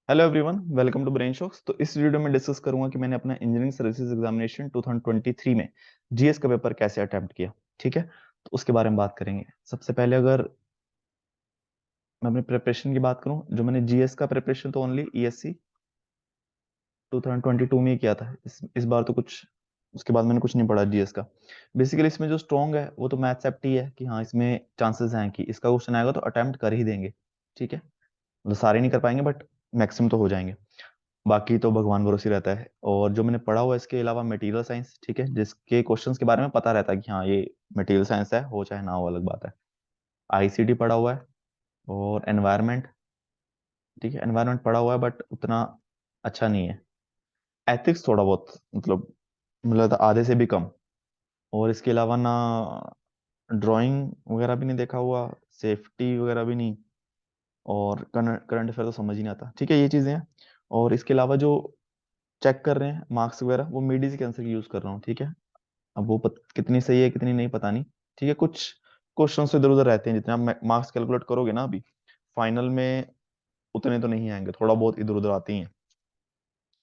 Hello everyone, welcome to Brain Shocks. तो इस video में डिस्कस करूंगा कि मैंने अपना इंजीनियरिंग सर्विसेज एग्जामिनेशन 2023 में जीएस का पेपर कैसे अटेम्प्ट किया। ठीक है, तो उसके बारे में बात करेंगे। सबसे पहले अगर मैं अपनी प्रिपरेशन की बात करूं, जो मैंने जीएस का प्रिपरेशन तो ओनली ईएससी 2022 में ही किया था। इस बार तो कुछ उसके बाद मैंने कुछ नहीं पढ़ा जीएस का। बेसिकली इसमें जो स्ट्रॉन्ग है वो तो मैथ्स एप्टी है कि हाँ, इसमें चांसेस हैं कि इसका क्वेश्चन आएगा तो अटेम्प्ट कर ही देंगे। ठीक है, मतलब सारे नहीं कर पाएंगे बट मैक्सिमम तो हो जाएंगे। बाकी तो भगवान भरोसे रहता है। और जो मैंने पढ़ा हुआ है इसके अलावा मटेरियल साइंस, ठीक है, जिसके क्वेश्चंस के बारे में पता रहता है कि हाँ, ये मटेरियल साइंस है, हो चाहे ना हो अलग बात है। आईसीटी पढ़ा हुआ है और एनवायरनमेंट। ठीक है, एनवायरनमेंट पढ़ा हुआ है बट उतना अच्छा नहीं है। एथिक्स थोड़ा बहुत, मतलब मुझे लगता है आधे से भी कम। और इसके अलावा ना ड्राइंग वगैरह भी नहीं देखा हुआ, सेफ्टी वगैरह भी नहीं, और करंट अफेयर तो समझ ही नहीं आता। ठीक है, ये चीजें हैं। और इसके अलावा जो चेक कर रहे हैं मार्क्स वगैरह, वो मीडियस के आंसर की यूज कर रहा हूँ। ठीक है, अब वो कितनी सही है कितनी नहीं पता नहीं। ठीक है, कुछ क्वेश्चन इधर उधर रहते हैं, जितने आप मार्क्स कैलकुलेट करोगे ना अभी फाइनल में उतने तो नहीं आएंगे, थोड़ा बहुत इधर उधर आती हैं।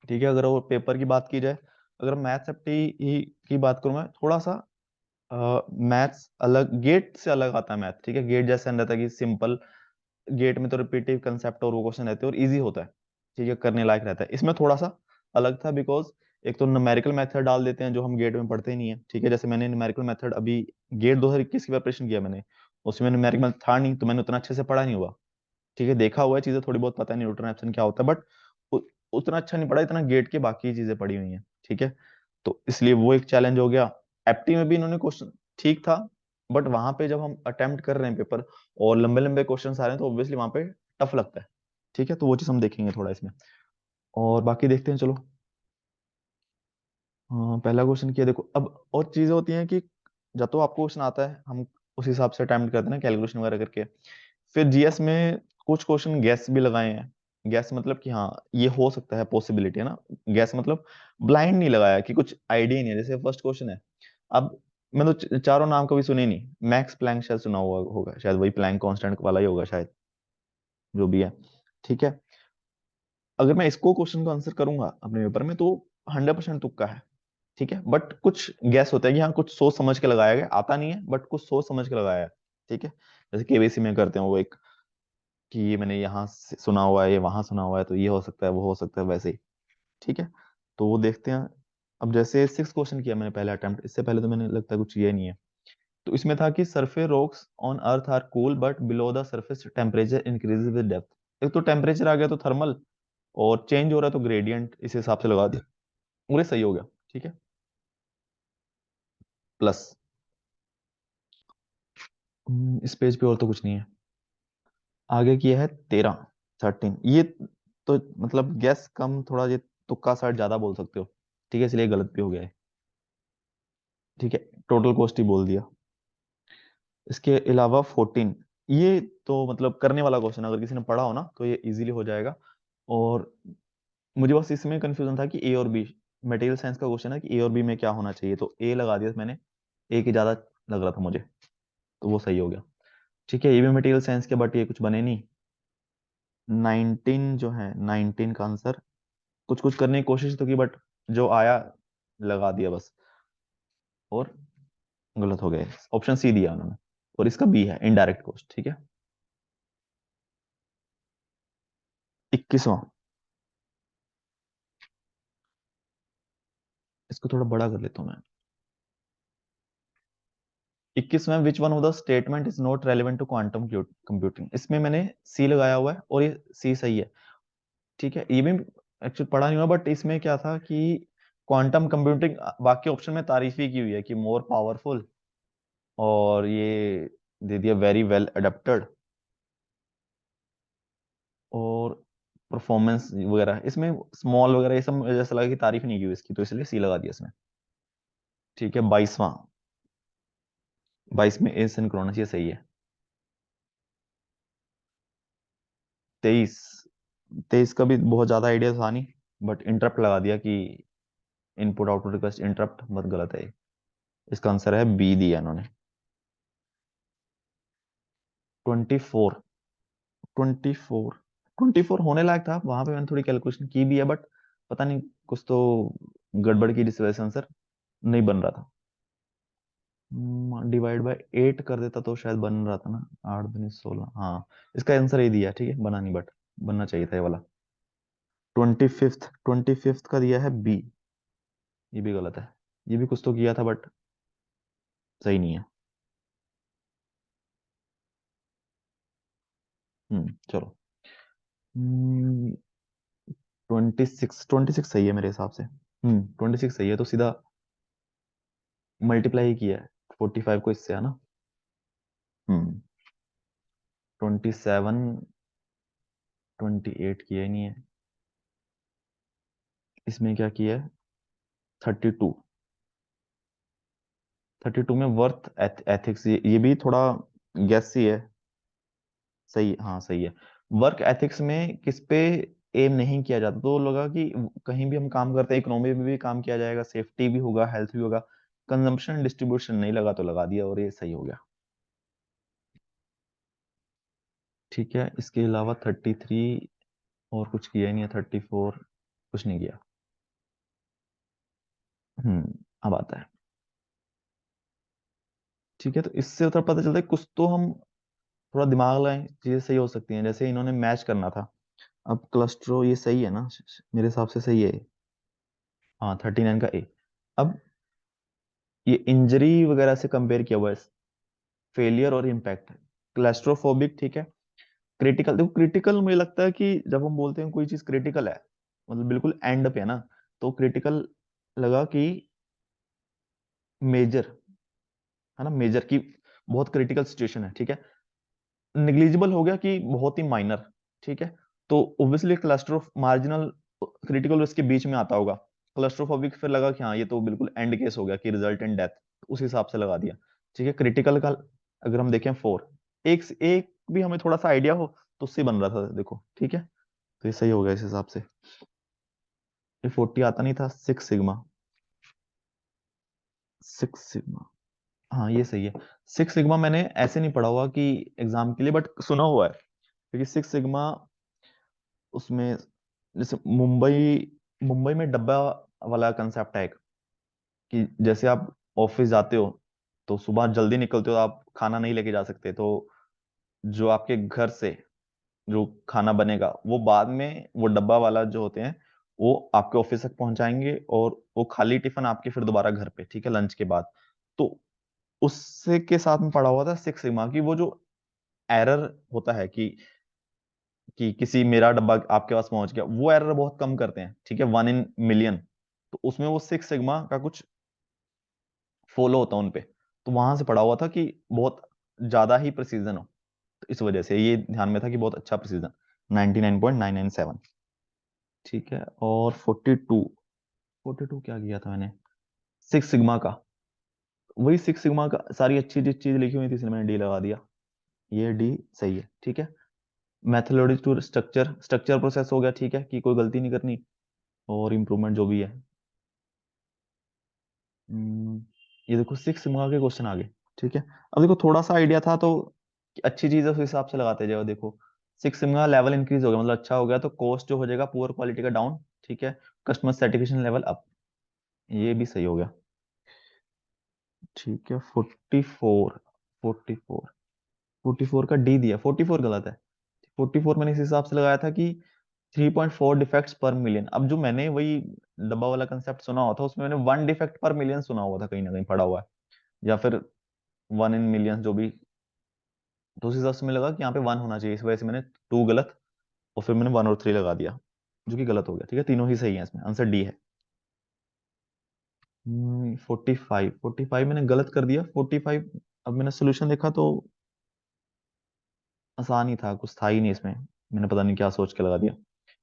ठीक है, अगर वो पेपर की बात की जाए, अगर मैथ्स एप्टी ही की बात करूँ मैं, थोड़ा सा मैथ्स अलग, गेट से अलग आता है मैथ। ठीक है, गेट जैसा नहीं रहता कि सिंपल, गेट में तो रिपीटिव कंसेप्ट और वो क्वेश्चन रहते हैं और इजी होता है। ठीक है, करने लायक रहता है। इसमें थोड़ा सा अलग था बिकॉज एक तो न्यूमेरिकल मेथड डाल देते हैं जो हम गेट में पढ़ते ही नहीं है। ठीक है, जैसे मैंने न्यूमेरिकल मेथड अभी गेट 2021 की प्रिपरेशन किया मैंने, उसमें न्यूमेरिकल मेथड था नहीं तो मैंने उतना अच्छे से पढ़ा नहीं हुआ। ठीक है, देखा हुआ है चीजें थोड़ी बहुत, पता है न्यूटन रैप्सन क्या होता है बट उतना अच्छा नहीं पढ़ा इतना गेट के बाकी चीजें पढ़ी हुई हैं। ठीक है, तो इसलिए वो एक चैलेंज हो गया। एप्टी में भी इन्होंने क्वेश्चन ठीक था बट वहां पे जब हम अटेम्प्ट कर रहे हैं पेपर और लंबे लंबे क्वेश्चन आ रहे हैं तो ऑब्वियसली वहां पे टफ लगता है। ठीक है, तो वो चीज हम देखेंगे थोड़ा इसमें। और बाकी देखते हैं चलो। हाँ, पहला क्वेश्चन किया देखो। अब और चीजें होती हैं कि जब तो आपको क्वेश्चन आता है हम उस हिसाब से अटेम्प्ट करते हैं ना, कैलकुलेशन वगैरह करके। फिर जीएस में कुछ क्वेश्चन गैस भी लगाए हैं। गैस मतलब कि हाँ, ये हो सकता है, पॉसिबिलिटी है ना। गैस मतलब ब्लाइंड नहीं लगाया कि कुछ आइडिया नहीं है। जैसे फर्स्ट क्वेश्चन है, अब मैं तो चारों नाम कभी सुने नहीं। मैक्स प्लैंक शायद सुना हुआ होगा, शायद वही प्लैंक कांस्टेंट वाला ही होगा शायद, जो भी है। ठीक है, अगर मैं इसको क्वेश्चन का आंसर करूंगा अपने पेपर में तो 100% तुक्का है। ठीक है, बट कुछ गैस होता है कि हाँ, कुछ सोच समझ के लगाया गया, आता नहीं है बट कुछ सोच समझ के लगाया है। ठीक है, जैसे केबीसी में करते हैं वो एक, कि ये मैंने यहाँ से सुना हुआ है, ये वहां सुना हुआ है, तो ये हो सकता है वो हो सकता है, वैसे ही। ठीक है, तो वो देखते हैं। अब जैसे 6 क्वेश्चन किया मैंने पहले अटेम्प्ट, इससे पहले तो मैंने लगता है कुछ ये नहीं है। तो इसमें था कि surface rocks on earth are cool but below the surface temperature increases with depth. एक तो टेम्परेचर आ गया तो थर्मल, और चेंज हो रहा है तो ग्रेडियंट, इस हिसाब से लगा दिया, पूरे सही हो गया। ठीक है, प्लस। इस पेज पे और तो कुछ नहीं है। आगे किया है 13 ये तो मतलब गैस कम थोड़ा, ये तुक्का साइड ज्यादा बोल सकते हो। ठीक है, इसलिए गलत भी हो गया है। ठीक है, टोटल कॉस्ट ही बोल दिया। इसके अलावा 14, ये तो मतलब करने वाला क्वेश्चन, अगर किसी ने पढ़ा हो ना तो ये इजीली हो जाएगा। और मुझे बस इसमें कंफ्यूजन था कि ए और बी, मटेरियल साइंस का क्वेश्चन है कि ए और बी में क्या होना चाहिए, तो ए लगा दिया मैंने। ए की ज्यादा लग रहा था मुझे, तो वो सही हो गया। ठीक है, ये भी मटेरियल साइंस के बट ये कुछ बने नहीं। 19 जो है, 19 का आंसर कुछ कुछ करने की कोशिश तो की बट जो आया लगा दिया बस, और गलत हो गए। ऑप्शन सी दिया उन्होंने, और इसका बी है इनडायरेक्ट कॉस्ट। ठीक है, 21वां, इसको थोड़ा बड़ा कर लेता हूँ मैं। 21 में which one of the statement is not relevant to quantum computing, इसमें मैंने सी लगाया हुआ है और ये सी सही है। ठीक है, ये भी एक्चुअली पढ़ा नहीं हुआ बट इसमें क्या था कि क्वांटम कंप्यूटिंग बाकी ऑप्शन में तारीफ ही की हुई है कि मोर पावरफुल, और ये दे दिया वेरी वेल अडेप्टेड, और परफॉर्मेंस वगैरह इसमें स्मॉल वगैरह ये सब मुझे ऐसा लगा कि तारीफ नहीं की हुई इसकी, तो इसलिए सी लगा दिया इसमें। ठीक है, 22वां, 22 में एसिंक्रोनस, ये सही है। 23, 23 का भी बहुत ज्यादा आइडिया था नहीं बट इंटरप्ट लगा दिया कि इनपुट आउटपुट रिक्वेस्ट इंटरप्ट, मत गलत है ये। इसका आंसर है बी दिया इन्होंने। 24, 24 24 होने लायक था, वहां पे मैंने थोड़ी कैलकुलेशन की भी है, बट पता नहीं कुछ तो गड़बड़ की, जिस वजह से आंसर नहीं बन रहा था। डिवाइड बाय 8 कर देता तो शायद बन रहा था ना, 8 दूनी 16, हाँ इसका आंसर ये दिया है, ठीक है, बना नहीं, बट बनना चाहिए था ये वाला। 25th का दिया है बी, ये भी गलत है, ये भी कुछ तो किया था बट सही नहीं है। चलो। 26 सही है मेरे हिसाब से। 26 सही है, तो सीधा मल्टीप्लाई ही किया है 45 को इससे, है ना। 27, 28 किया ही नहीं है, इसमें क्या किया है, 32। 32 में वर्थ एथिक्स, ये भी थोड़ा गैस ही है। सही, हाँ सही है। वर्क एथिक्स में किस पे एम नहीं किया जाता, तो लगा कि कहीं भी हम काम करते हैं, इकोनॉमी में भी काम किया जाएगा, सेफ्टी भी होगा, हेल्थ भी होगा, कंजम्पशन डिस्ट्रीब्यूशन नहीं लगा, तो लगा दिया और ये सही हो गया। ठीक है, इसके अलावा 33 और कुछ किया ही नहीं है, 34 कुछ नहीं किया। अब आता है। ठीक है, तो इससे उतर पता चलता है कुछ तो हम थोड़ा दिमाग लगाएं, चीजें सही हो सकती हैं, जैसे इन्होंने मैच करना था। अब क्लस्ट्रो ये सही है ना, मेरे हिसाब से सही है ये। हाँ, 39 का ए। अब ये इंजरी वगैरह से कंपेयर किया हुआ है, फेलियर और इम्पैक्ट। क्लैस्ट्रोफोबिक, ठीक है। क्रिटिकल, देखो क्रिटिकल मुझे लगता है कि जब हम बोलते हैं कोई चीज क्रिटिकल है, मतलब बिल्कुल एंड पे है ना, तो क्रिटिकल लगा कि मेजर, है ना, मेजर की बहुत क्रिटिकल सिचुएशन है, ठीक है। निग्लिजिबल हो गया कि बहुत ही माइनर, ठीक है। तो obviously cluster of marginal, critical इसके बीच में आता होगा। क्लस्ट्रोफोबिक फिर लगा कि हाँ ये तो बिल्कुल एंड केस हो गया कि रिजल्ट इन डेथ, उस हिसाब से लगा दिया। ठीक है, क्रिटिकल का अगर हम देखें 4, एक भी हमें थोड़ा सा आइडिया हो तो उससे बन रहा था, देखो, ठीक है। तो ये सही हो गया इस हिसाब से। ये 40 आता नहीं था, 6 सिग्मा। 6 सिग्मा, हाँ ये सही है। 6 सिग्मा मैंने ऐसे नहीं पढ़ा हुआ कि एग्जाम के लिए, बट सुना हुआ है, क्योंकि 6 सिग्मा उसमें, जैसे मुंबई मुंबई में डब्बा वाला कंसेप्ट है एक, कि जैसे आप ऑफिस जाते हो तो सुबह जल्दी निकलते हो, आप खाना नहीं लेके जा सकते, तो जो आपके घर से जो खाना बनेगा वो बाद में वो डब्बा वाला जो होते हैं वो आपके ऑफिस तक पहुंचाएंगे, और वो खाली टिफिन आपके फिर दोबारा घर पे, ठीक है, लंच के बाद। तो उससे के साथ में पढ़ा हुआ था 6 सिग्मा की, वो जो एरर होता है कि किसी मेरा डब्बा आपके पास पहुंच गया, वो एरर बहुत कम करते हैं, ठीक है, 1 इन मिलियन। तो उसमें वो 6 सिग्मा का कुछ फॉलो होता है उनपे। तो वहां से पढ़ा हुआ था कि बहुत ज्यादा ही प्रिसीजन हो, तो इस वजह से ये ध्यान में था कि बहुत अच्छा प्रिसीजन, 99.997। ठीक है, और 42 क्या किया था मैंने, 6 सिग्मा का, वही 6 सिग्मा का सारी अच्छी चीज लिखी हुई थी, इसलिए मैंने डी लगा दिया। ये डी सही है, ठीक है। Methodology to structure, structure process हो गया, ठीक है, कि कोई गलती नहीं करनी, और इम्प्रूवमेंट जो भी है। हम्म, ये देखो 6 सिग्मा के क्वेश्चन आ गए, ठीक है। अब देखो थोड़ा सा आइडिया था तो अच्छी चीज है, उस हिसाब से लगाते जाओ। देखो 6 सिग्मा लेवल इंक्रीज हो गया, मतलब अच्छा हो गया, तो कॉस्ट जो हो जाएगा पुअर क्वालिटी का डाउन, ठीक है, कस्टमर सेटिस्फेक्शन लेवल अप, ये भी सही हो गया। ठीक है, 44 का डी दिया, 44 गलत है। 44 मैंने इस हिसाब से लगाया था कि 3.4 डिफेक्ट्स पर मिलियन। अब जो मैंने वही डब्बा वाला कंसेप्ट सुना हुआ था, उसमें मैंने 1 डिफेक्ट पर मिलियन सुना हुआ था, कहीं ना कहीं पढ़ा हुआ है, या फिर 1 इन मिलियन जो भी। तो उस हिसाब से मुझे लगा कि यहाँ पे 1 होना चाहिए, इस वजह से मैंने 2 गलत, और फिर मैंने 1 और 3 लगा दिया, जो कि गलत हो गया। ठीक है, तीनों ही सही है, इसमें आंसर डी है। 45 मैंने गलत कर दिया, 45। अब मैंने सोल्यूशन देखा तो आसान ही था, कुछ था ही नहीं इसमें, मैंने पता नहीं क्या सोच के लगा दिया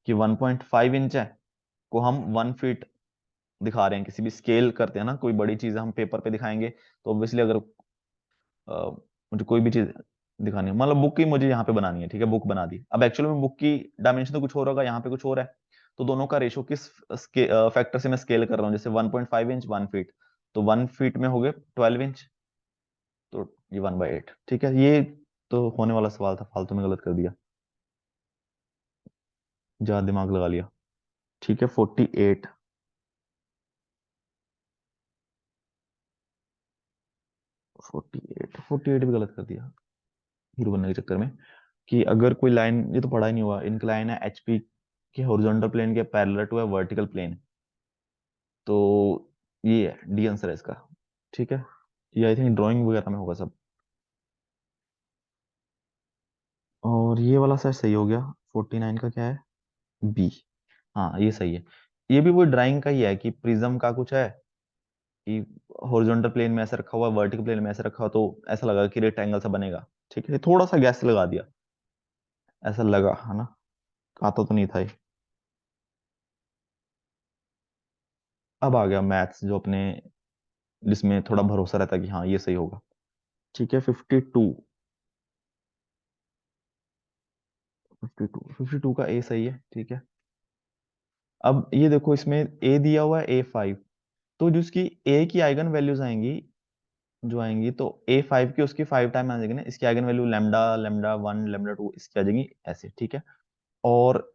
कि 1.5 इंच है, को हम 1 फीट दिखा रहे हैं, किसी भी स्केल करते हैं ना, कोई बड़ी चीज हम पेपर पे दिखाएंगे, तो ऑब्वियसली अगर मुझे कोई भी चीज दिखानी है, मतलब बुक की मुझे यहाँ पे बनानी है, ठीक है, बुक बना दी। अब एक्चुअली में बुक की डायमेंशन तो कुछ और होगा, यहाँ पे कुछ और है, तो दोनों का रेशो किस फैक्टर से मैं स्केल कर रहा हूँ, जैसे 1.5 इंच 1 फीट, तो 1 फीट में हो गए 12 इंच, तो ये 1/8। ठीक है, ये तो होने वाला सवाल था, फालतू में गलत कर दिया। ज्यादा दिमाग लगा लिया। ठीक है 48। 48 भी गलत कर दिया हीरो बनने के चक्कर में। कि अगर कोई लाइन, ये तो पढ़ा ही नहीं हुआ, इंक्लाइन है एचपी के हॉरिजॉन्टल प्लेन के पैरेलल टू है वर्टिकल प्लेन, तो ये है डी आंसर है इसका। ठीक है, ये आई थिंक ड्राइंग वगैरह में होगा सब। और ये वाला सर सही हो गया। 49 का क्या है, बी। हाँ ये सही है। ये भी वो ड्राइंग का ही है कि प्रिज्म का कुछ है कि हॉरिजॉन्टल प्लेन में ऐसा रखा हुआ, वर्टिकल प्लेन में ऐसा रखा हुआ, तो ऐसा लगा कि रेक्टेंगल सा बनेगा। ठीक है, थोड़ा सा गैस लगा दिया, ऐसा लगा है ना, आता तो नहीं था ये। अब आ गया मैथ्स जो अपने, जिसमें थोड़ा भरोसा रहता है कि हाँ ये सही होगा। ठीक है 52। 52 का ए सही है। ठीक है, अब ये देखो इसमें ए दिया हुआ है A5, तो जो उसकी ए की आइगन वैल्यूज आएंगी, जो आएंगी तो A5 की उसकी 5 टाइम आ जाएगी ना, इसकी eigen value lambda, lambda 1, lambda 2 इसकी आ जाएंगी ऐसे। ठीक है, और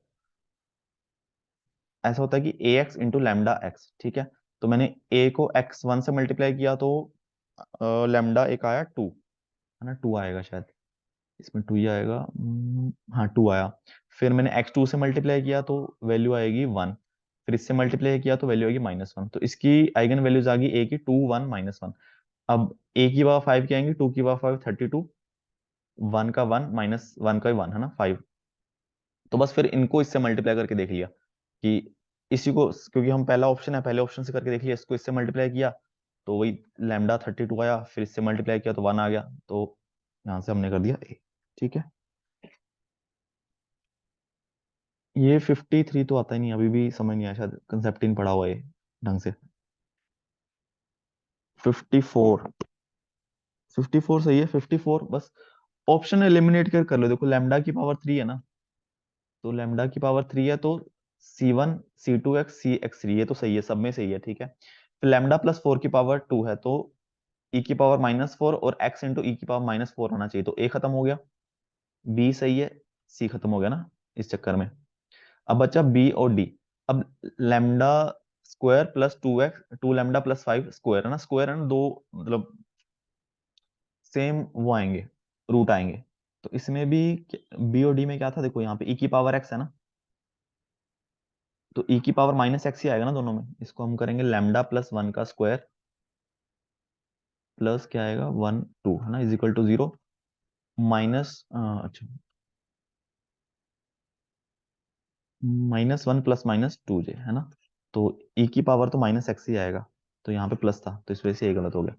ऐसा होता है कि AX × λX। ठीक है, तो मैंने ए को x1 से मल्टीप्लाई किया तो लैम्डा एक आया 2, है ना, 2 आएगा शायद, इसमें 2 ही आएगा। हाँ 2 आया। फिर मैंने x2 से मल्टीप्लाई किया तो वैल्यू आएगी 1, फिर इससे मल्टीप्लाई किया तो वैल्यू आएगी -1, तो इसकी आइगन वैल्यूज आ गई ए की 2 1 -1। अब ए की पावर 5 की आएंगी, 2 की पावर 5 32, 1 का 1 -1 का 1 है ना 5। तो बस फिर इनको इससे मल्टीप्लाई करके देख लिया कि इसी को, क्योंकि हम पहला ऑप्शन है, पहले ऑप्शन से करके देख लिया, इसको इससे मल्टीप्लाई किया तो वही लैम्डा 32 आया, फिर इससे मल्टीप्लाई किया तो 1 आ गया, तो यहाँ से हमने कर दिया ए। ठीक है, ये 53 तो आता ही नहीं, अभी भी समझ नहीं आया, शायद कंसेप्ट ही नहीं पढ़ा हुआ है ढंग से। 54। 54 सही है। 54 बस ऑप्शन एलिमिनेट कर लो। देखो लैम्डा की पावर 3 है ना, तो लैम्डा की पावर 3 है तो C1 C2x C x3, ये तो सही है, सब में सही है। ठीक है, फिर लैम्डा प्लस 4 की पावर 2 है तो ई की पावर -4 और x इंटू ई की पावर -4 होना चाहिए, तो ए खत्म हो गया, बी सही है, सी खत्म हो गया ना इस चक्कर में। अब बचा बी और डी। अब lambda square plus 2x, 2 lambda + 5 square है ना, स्क्वायर है ना, दो मतलब सेम वो आएंगे, रूट आएंगे। तो इसमें भी बी और डी में क्या था, देखो यहाँ पे ई की पावर x है ना, तो ई की पावर -x ही आएगा ना दोनों में। इसको हम करेंगे लैम्डा + 1 का स्क्वायर प्लस क्या आएगा 1 2 है ना, इज इक्वल टू 0 माइनस, अच्छा, -1 + -2j है ना, तो e की पावर तो -x ही आएगा, तो यहाँ पे प्लस था तो इस वजह से ये गलत हो गया,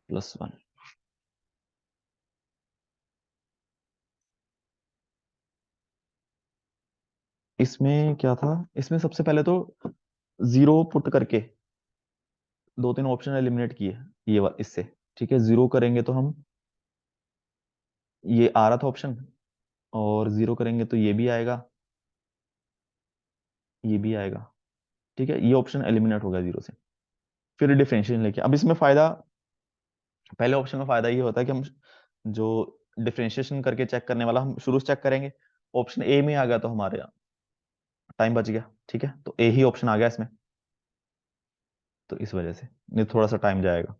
+1। इसमें क्या था, इसमें सबसे पहले तो 0 पुट करके 2 3 ऑप्शन एलिमिनेट किए, इससे। ठीक है, 0 करेंगे तो हम, ये आ रहा था ऑप्शन, और 0 करेंगे तो ये भी आएगा, ये भी आएगा। ठीक है, ये ऑप्शन एलिमिनेट हो गया 0 से। फिर डिफरेंशिएशन लेके, अब इसमें फायदा, पहले ऑप्शन में फायदा ये होता है कि हम जो डिफरेंशिएशन करके चेक करने वाला हम शुरू से चेक करेंगे, ऑप्शन ए में आ गया तो हमारे यहाँ टाइम बच गया। ठीक है, तो ए ही ऑप्शन आ गया इसमें, तो इस वजह से नहीं, थोड़ा सा टाइम जाएगा।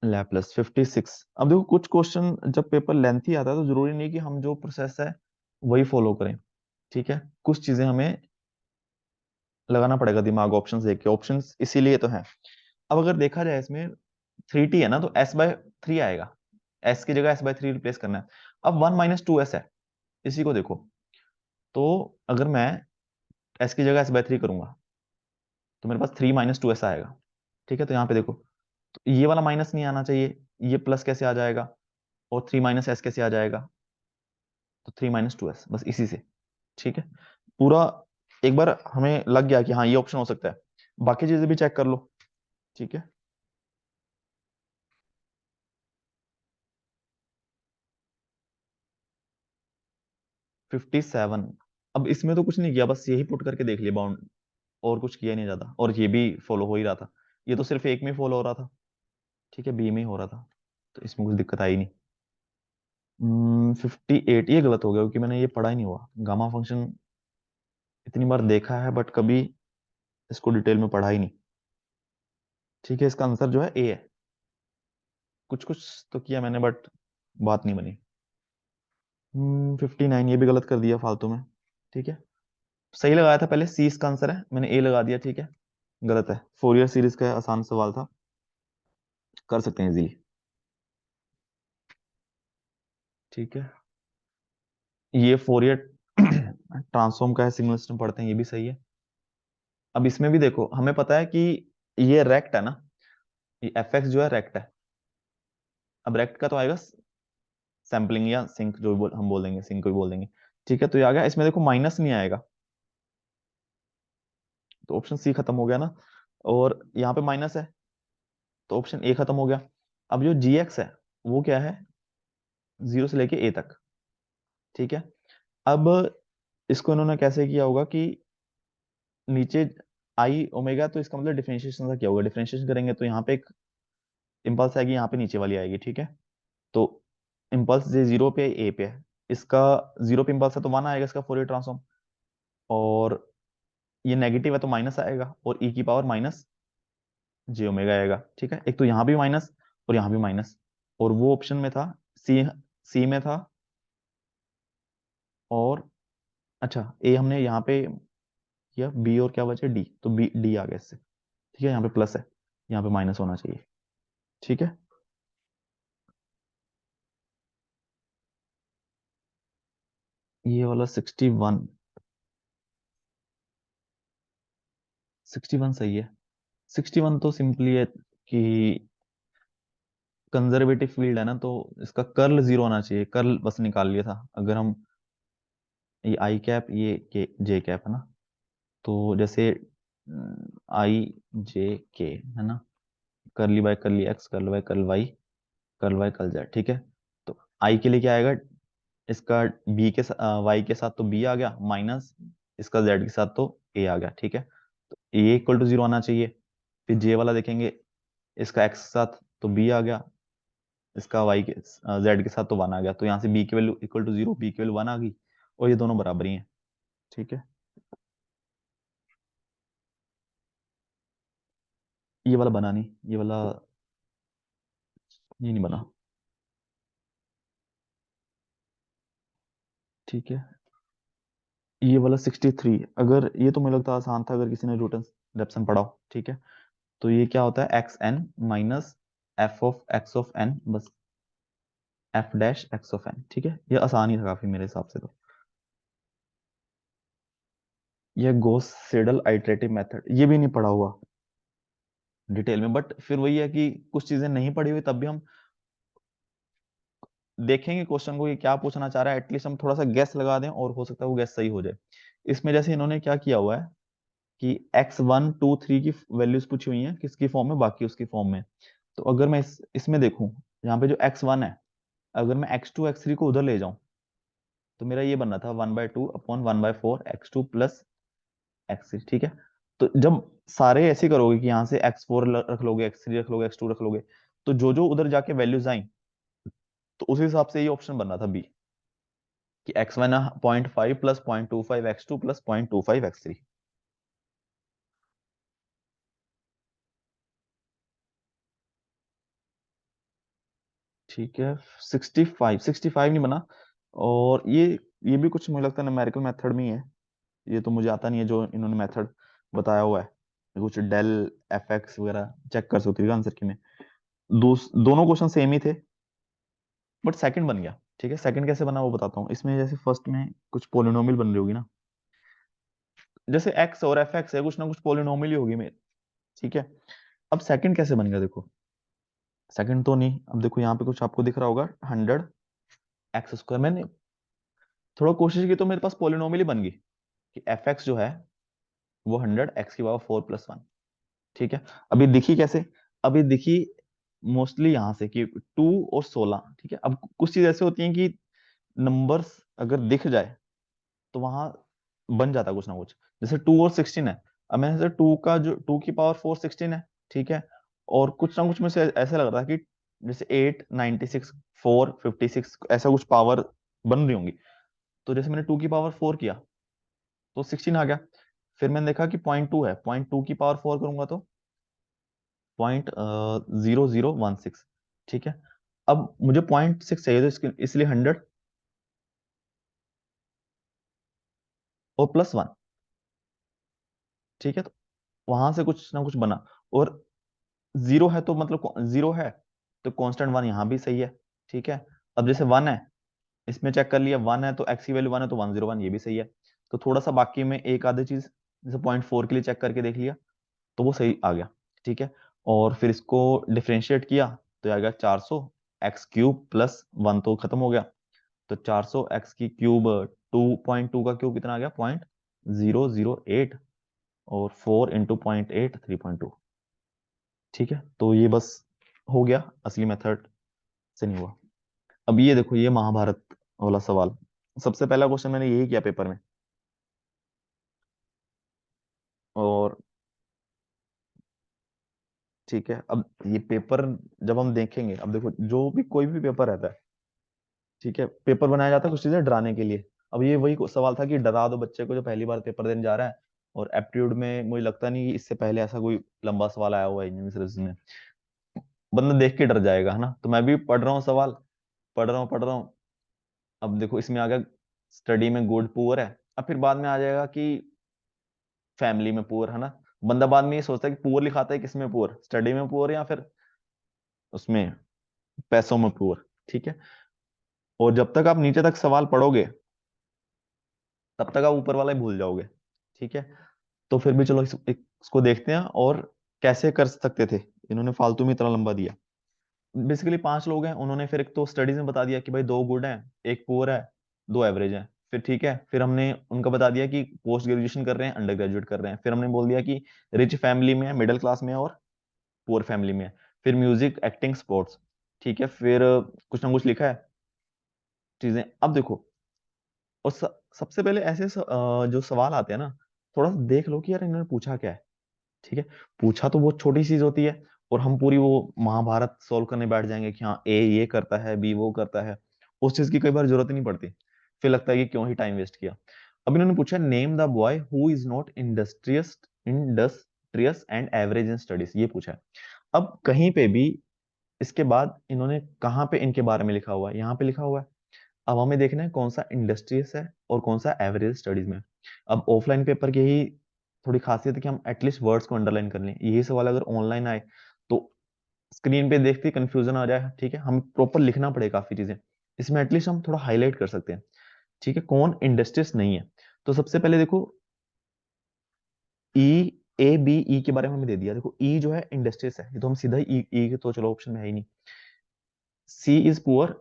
लैपलेस 56। अब देखो कुछ क्वेश्चन जब पेपर लेंथी आता है तो जरूरी नहीं कि हम जो प्रोसेस है वही फॉलो करें। ठीक है, कुछ चीजें हमें लगाना पड़ेगा दिमाग, ऑप्शंस देख के, ऑप्शंस इसीलिए तो है। अब अगर देखा जाए इसमें 3t है ना, तो s/3 आएगा, s की जगह s/3 रिप्लेस करना है। अब 1 - 2s है, इसी को देखो, तो अगर मैं s की जगह s/3 करूंगा तो मेरे पास 3 - 2s आएगा। ठीक है, तो यहाँ पे देखो, तो ये वाला माइनस नहीं आना चाहिए, ये प्लस कैसे आ जाएगा, और 3 - s कैसे आ जाएगा, तो 3 - 2s बस इसी से। ठीक है, पूरा एक बार हमें लग गया कि हाँ ये ऑप्शन हो सकता है, बाकी चीजें भी चेक कर लो। ठीक है, 57। अब इसमें तो कुछ नहीं किया, बस यही पुट करके देख लिया बाउंड, और कुछ किया नहीं ज्यादा, और ये भी फॉलो हो ही रहा था, ये तो सिर्फ एक में फॉलो हो रहा था। ठीक है, बी में ही हो रहा था, तो इसमें कुछ दिक्कत आई नहीं। 58 ये गलत हो गया क्योंकि मैंने ये पढ़ा ही नहीं हुआ। गामा फंक्शन इतनी बार देखा है बट कभी इसको डिटेल में पढ़ा ही नहीं। ठीक है, इसका आंसर जो है ए है। कुछ कुछ तो किया मैंने बट बात नहीं बनी। 59 ये भी गलत कर दिया फालतू में। ठीक है, सही लगाया था पहले, सी इसका आंसर है, मैंने ए लगा दिया। ठीक है, गलत है। फोरियर सीरीज का आसान सवाल था, कर सकते हैं इजीली। ठीक है, ये फोरियर ट्रांसफॉर्म का है, सिग्नल सिस्टम पढ़ते हैं, ये भी सही है। अब इसमें भी देखो, हमें पता है कि ये रेक्ट है ना, ये एफ एक्स जो है रेक्ट है। अब रेक्ट का तो आएगा सैम्पलिंग या सिंक, जो भी हम बोल देंगे, सिंक को भी बोल देंगे। ठीक है, तो ये आ गया। इसमें देखो माइनस नहीं आएगा, तो ऑप्शन सी खत्म हो गया ना। और यहाँ पे माइनस है, तो ऑप्शन ए खत्म हो गया। अब जो जी एक्स है वो क्या है, 0 से लेके ए तक। ठीक है, अब इसको इन्होंने कैसे किया होगा कि नीचे आई ओमेगा, तो इसका मतलब डिफरेंशिएशन का क्या होगा, डिफरेंशिएशन करेंगे तो यहाँ पे एक इम्पल्स आएगी, यहाँ पे नीचे वाली आएगी। ठीक है, तो इम्पल्स जे 0 पे ए पे है, इसका 0 पे इम्पल्स है तो 1 आएगा इसका फोरियर ट्रांसफॉर्म। और ये नेगेटिव है तो माइनस आएगा, और ई की पावर माइनस जे ओमेगा आएगा। ठीक है, एक तो यहाँ भी माइनस और यहाँ भी माइनस, और वो ऑप्शन में था सी, सी में था। और अच्छा, ए हमने यहाँ पे किया, बी और क्या बचे, डी, तो बी डी आ गया इससे। ठीक है, यहाँ पे प्लस है, यहाँ पे माइनस होना चाहिए। ठीक है, ये वाला 61, 61 सही है। 61 तो सिंपली है कि कंजर्वेटिव फील्ड है ना, तो इसका कर्ल 0 होना चाहिए। कर्ल बस निकाल लिया था अगर हम, ये आई कैप, ये के जे कैप है ना, तो जैसे आई जे के है ना, curl by curl X, curl by curl Y, curl by curl Z. ठीक है, तो आई के लिए क्या आएगा, इसका बी के वाई के साथ तो बी आ गया, माइनस इसका जेड के साथ तो ए आ गया। ठीक है, तो ए इक्वल टू 0 आना चाहिए। फिर जे वाला देखेंगे, इसका एक्स के साथ तो बी आ गया, इसका वाई के जेड के साथ तो 1 आ गया, तो यहाँ से बी की वैल्यू इक्वल टू 0, बी की वैल्यू 1 आ गई, और ये दोनों बराबर ही हैं। ठीक है, ये वाला बना नहीं, ये वाला, ये नहीं बना। ठीक है, ये वाला 63, अगर ये तो मुझे लगता है आसान था, अगर किसी ने न्यूटन रेप्सन पढ़ा हो। ठीक है, तो ये क्या होता है, X N minus F of X of N, बस F dash X of N. ठीक है, ये आसान ही था काफी मेरे हिसाब से तो। ये गॉस सेडल आइटरेटिव मेथड, ये भी नहीं पढ़ा हुआ डिटेल में, बट फिर वही है कि कुछ चीजें नहीं पढ़ी हुई तब भी हम देखेंगे क्वेश्चन को, ये क्या पूछना चाह रहा है, एटलीस्ट हम थोड़ा सा गैस लगा दें, और हो सकता है वो गैस सही हो जाए। इसमें जैसे इन्होंने क्या किया हुआ है कि x1 2 3 की वैल्यूज पूछी हुई हैं, किसकी फॉर्म में, बाकी उसकी फॉर्म में। तो अगर मैं इसमें देखूं, यहाँ पे जो x1 है, अगर मैं x2 x3 को उधर ले जाऊं, तो मेरा ये बनना था 1/2/1/4 x2 प्लस x3। ठीक है, तो जब सारे ऐसे करोगे कि यहाँ से x4 रख लोगे, x3 रख लोगे, x2 रख लोगे, तो जो जो उधर जाके वैल्यूज आई, तो उस हिसाब से ये ऑप्शन बनना था बी, कि x1 0.5 plus 0.25 x2 plus 0.25 x3। ठीक है, 65 नहीं बना। और ये भी कुछ मुझे लगता है न्यूमेरिकल मेथड में ही है, ये तो मुझे आता नहीं है जो इन्होंने मेथड बताया हुआ है। कुछ डेल एफ एक्स वगैरह चेक कर सकते हो आंसर की में। दोनों क्वेश्चन सेम ही थे, बट सेकंड बन गया। ठीक है, सेकंड कैसे बना वो बताता हूँ। इसमें जैसे फर्स्ट में कुछ पोलिनोमियल बन रही होगी ना, जैसे एक्स और एफ एक्स है, कुछ ना कुछ पोलिनोमियल ही होगी मेरे। ठीक है, अब सेकंड कैसे बन गया देखो, सेकंड तो नहीं, अब देखो यहाँ पे कुछ आपको दिख रहा होगा 100 x स्क्वायर, मैंने थोड़ा कोशिश की तो मेरे पास पोलिनोमियल ही बन गई, कि एफ एक्स जो है वो 100 x⁴ + 1। ठीक है, अभी दिखी कैसे, अभी दिखी मोस्टली यहाँ से कि 2 और 16। ठीक है, अब कुछ चीज ऐसे होती हैं कि नंबर्स अगर दिख जाए तो वहां बन जाता है कुछ ना कुछ। जैसे 2 और 16 है, अब मैंने से 2 का जो 2 की पावर 4 16 है। ठीक है, और कुछ ना कुछ में से ऐसे लग रहा है कि जैसे 8, 96, 4, 56 ऐसा कुछ पावर बन रही होंगी। तो जैसे मैंने 2 की पावर 4 किया तो 16 आ गया। फिर मैंने देखा कि 0.2 है, 0.2 की पावर 4 करूंगा तो 0.0016। ठीक है, अब मुझे 0.6 चाहिए तो इसलिए 100 और +1। ठीक है, तो वहां से कुछ ना कुछ बना। और जीरो है तो मतलब जीरो है तो कांस्टेंट 1 यहाँ भी सही है। ठीक है, अब जैसे 1 है, इसमें चेक कर लिया 1 है तो x की वैल्यू 1 है तो 101 ये भी सही है। तो थोड़ा सा बाकी में एक आधी चीज जैसे 0.4 के लिए चेक करके देख लिया तो वो सही आ गया। ठीक है, और फिर इसको डिफ्रेंशिएट किया तो आ गया 400 x³ +1 तो खत्म हो गया। तो 400 x की क्यूब 2.2 का क्यूब कितना आ गया 0.008 और 4 इंटू 0.8 3.2। ठीक है, तो ये बस हो गया, असली मेथड से नहीं हुआ। अब ये देखो ये महाभारत वाला सवाल, सबसे पहला क्वेश्चन मैंने यही किया पेपर में। और ठीक है, अब ये पेपर जब हम देखेंगे, अब देखो जो भी कोई भी पेपर रहता है, ठीक है, पेपर बनाया जाता है कुछ चीजें डराने के लिए। अब ये वही सवाल था कि डरा दो बच्चे को जो पहली बार पेपर देने जा रहा है। और एप्टीट्यूड में मुझे लगता नहीं कि इससे पहले ऐसा कोई लंबा सवाल आया हुआ है इंजीनियरिंग सर्विस में, बंदा देख के डर जाएगा, है ना। तो मैं भी पढ़ रहा हूँ सवाल, पढ़ रहा हूँ। अब देखो इसमें आ गया स्टडी में गुड पुअर है। अब फिर बाद में आ जाएगा कि फैमिली में पुअर, है ना। बंदा बाद में ये सोचता है कि पुअर लिखाता है किस में पुअर, स्टडी में पुअर या फिर उसमें पैसों में पुअर। ठीक है, और जब तक आप नीचे तक सवाल पढ़ोगे तब तक आप ऊपर वाला ही भूल जाओगे। ठीक है, तो फिर भी चलो इसको देखते हैं और कैसे कर सकते थे। इन्होंने फालतू में इतना लंबा दिया। बेसिकली 5 लोग हैं, उन्होंने फिर एक तो स्टडीज में बता दिया कि भाई 2 गुड हैं, एक पुअर है, 2 एवरेज हैं। फिर ठीक है, फिर हमने उनका बता दिया कि पोस्ट ग्रेजुएशन कर रहे हैं, अंडर ग्रेजुएट कर रहे हैं। फिर हमने बोल दिया कि रिच फैमिली में है, मिडिल क्लास में है और पुअर फैमिली में है। फिर म्यूजिक, एक्टिंग, स्पोर्ट्स। ठीक है, फिर कुछ ना कुछ लिखा है चीजें। अब देखो, और सबसे पहले ऐसे जो सवाल आते हैं ना, थोड़ा सा देख लो कि यार इन्होंने पूछा क्या है। ठीक है, पूछा तो बहुत छोटी चीज होती है और हम पूरी वो महाभारत सोल्व करने बैठ जाएंगे कि हाँ ए ये करता है, बी वो करता है। उस चीज की कई बार जरूरत ही नहीं पड़ती, फिर लगता है कि क्यों ही टाइम वेस्ट किया। अब इन्होंने पूछा name the boy who is not industrious and average in studies, ये पूछा है। अब कहीं पे भी इसके बाद इन्होंने कहाँ पे इनके बारे में लिखा हुआ है, यहाँ पे लिखा हुआ है। अब हमें देखना है कौन सा इंडस्ट्रियस है और कौन सा एवरेज स्टडीज में। अब ऑफलाइन पेपर की यही थोड़ी खासियत है कि हम एटलीस्ट वर्ड्स को अंडरलाइन कर लें। यही सवाल अगर ऑनलाइन आए तो स्क्रीन पे देखते कंफ्यूजन आ जाए। ठीक है, हम प्रॉपर लिखना पड़े काफी चीजें, इसमें एटलीस्ट हम थोड़ा हाईलाइट कर सकते हैं। ठीक है, कौन इंडस्ट्रियस नहीं है। तो सबसे पहले देखो ई, ए बी ई के बारे में हमें दे दिया। देखो ई जो है इंडस्ट्रियस है, ये तो हम सीधा ही ई तो चलो ऑप्शन में है ही नहीं। C is poor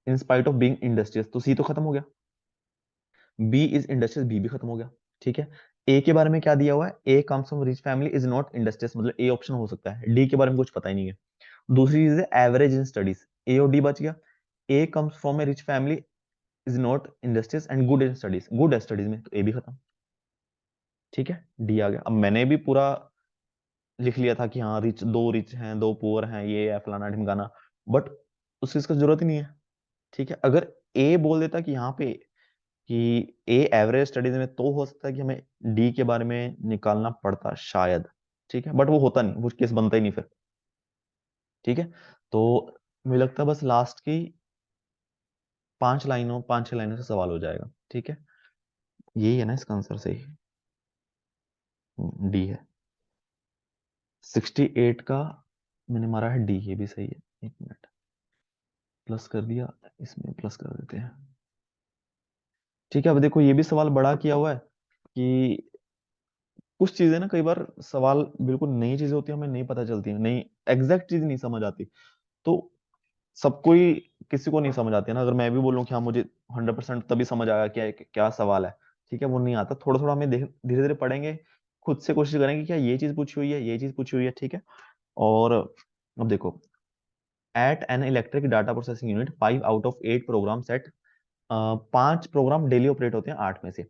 in spite of being industrious, तो सी तो खत्म हो गया। बी इज इंडस्ट्रियस, बी भी खत्म हो गया। ठीक है, ए के बारे में क्या दिया हुआ है, A comes from rich family is not industrious, मतलब ए ऑप्शन हो सकता है। डी के बारे में कुछ पता ही नहीं है। दूसरी चीज है एवरेज इन स्टडीज, ए और डी बच गया। A comes from a rich family is not industrious and good in studies, good है स्टडीज में, तो ए भी खत्म। ठीक है, डी आ गया। अब मैंने भी पूरा लिख लिया था कि हाँ रिच, 2 रिच हैं 2 पुअर हैं, ये है फलाना ढिमकाना, बट उस चीज का जरूरत ही नहीं है। ठीक है, अगर ए बोल देता कि यहाँ पे कि ए एवरेज स्टडीज में, तो हो सकता है कि हमें डी के बारे में निकालना पड़ता शायद। ठीक है, बट वो होता नहीं, वो केस बनता ही नहीं फिर। ठीक है, तो मुझे लगता है बस लास्ट की 5 6 लाइनों से सवाल हो जाएगा। ठीक है, यही है ना इसका आंसर, सही डी है। 68 का मैंने मारा है डी, ये भी सही है। एक मिनट, प्लस कर दिया, इसमें प्लस कर देते हैं। ठीक है, अब देखो ये भी सवाल बड़ा किया हुआ है कि कुछ चीजें ना कई बार सवाल बिल्कुल नई चीजें होती है, हमें नहीं पता चलती है, नहीं एग्जैक्ट चीज नहीं समझ आती। तो सब कोई किसी को नहीं समझ आती है ना। अगर मैं भी बोलूं कि हाँ मुझे 100% तभी समझ आया क्या क्या सवाल है, ठीक है, वो नहीं आता। थोड़ा थोड़ा हमें धीरे धीरे पढ़ेंगे, खुद से कोशिश करेंगे क्या ये चीज पूछी हुई है, ये चीज पूछी हुई है। ठीक है, और अब देखो at an electric data processing unit 5 out of 8 program set, 5 program daily operate होते हैं 8 में से।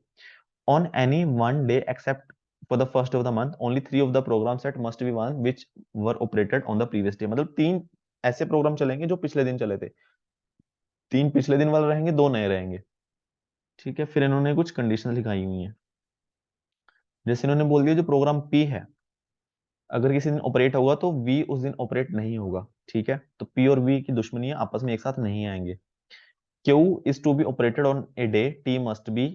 On any one day except for the first of the month, only 3 of the program set must be one which were operated on the previous day। मतलब 3 ऐसे programme चलेंगे जो पिछले दिन चले थे, 3 पिछले दिन वाले रहेंगे, 2 नए रहेंगे। ठीक है, फिर इन्होंने कुछ कंडीशन लिखाई हुई है। जैसे इन्होंने बोल दिया जो प्रोग्राम पी है अगर किसी दिन ऑपरेट होगा तो वी उस दिन ऑपरेट नहीं होगा। ठीक है, तो पी और वी की दुश्मनी है, आपस में एक साथ नहीं आएंगे। Q is to be operated on a day, T must be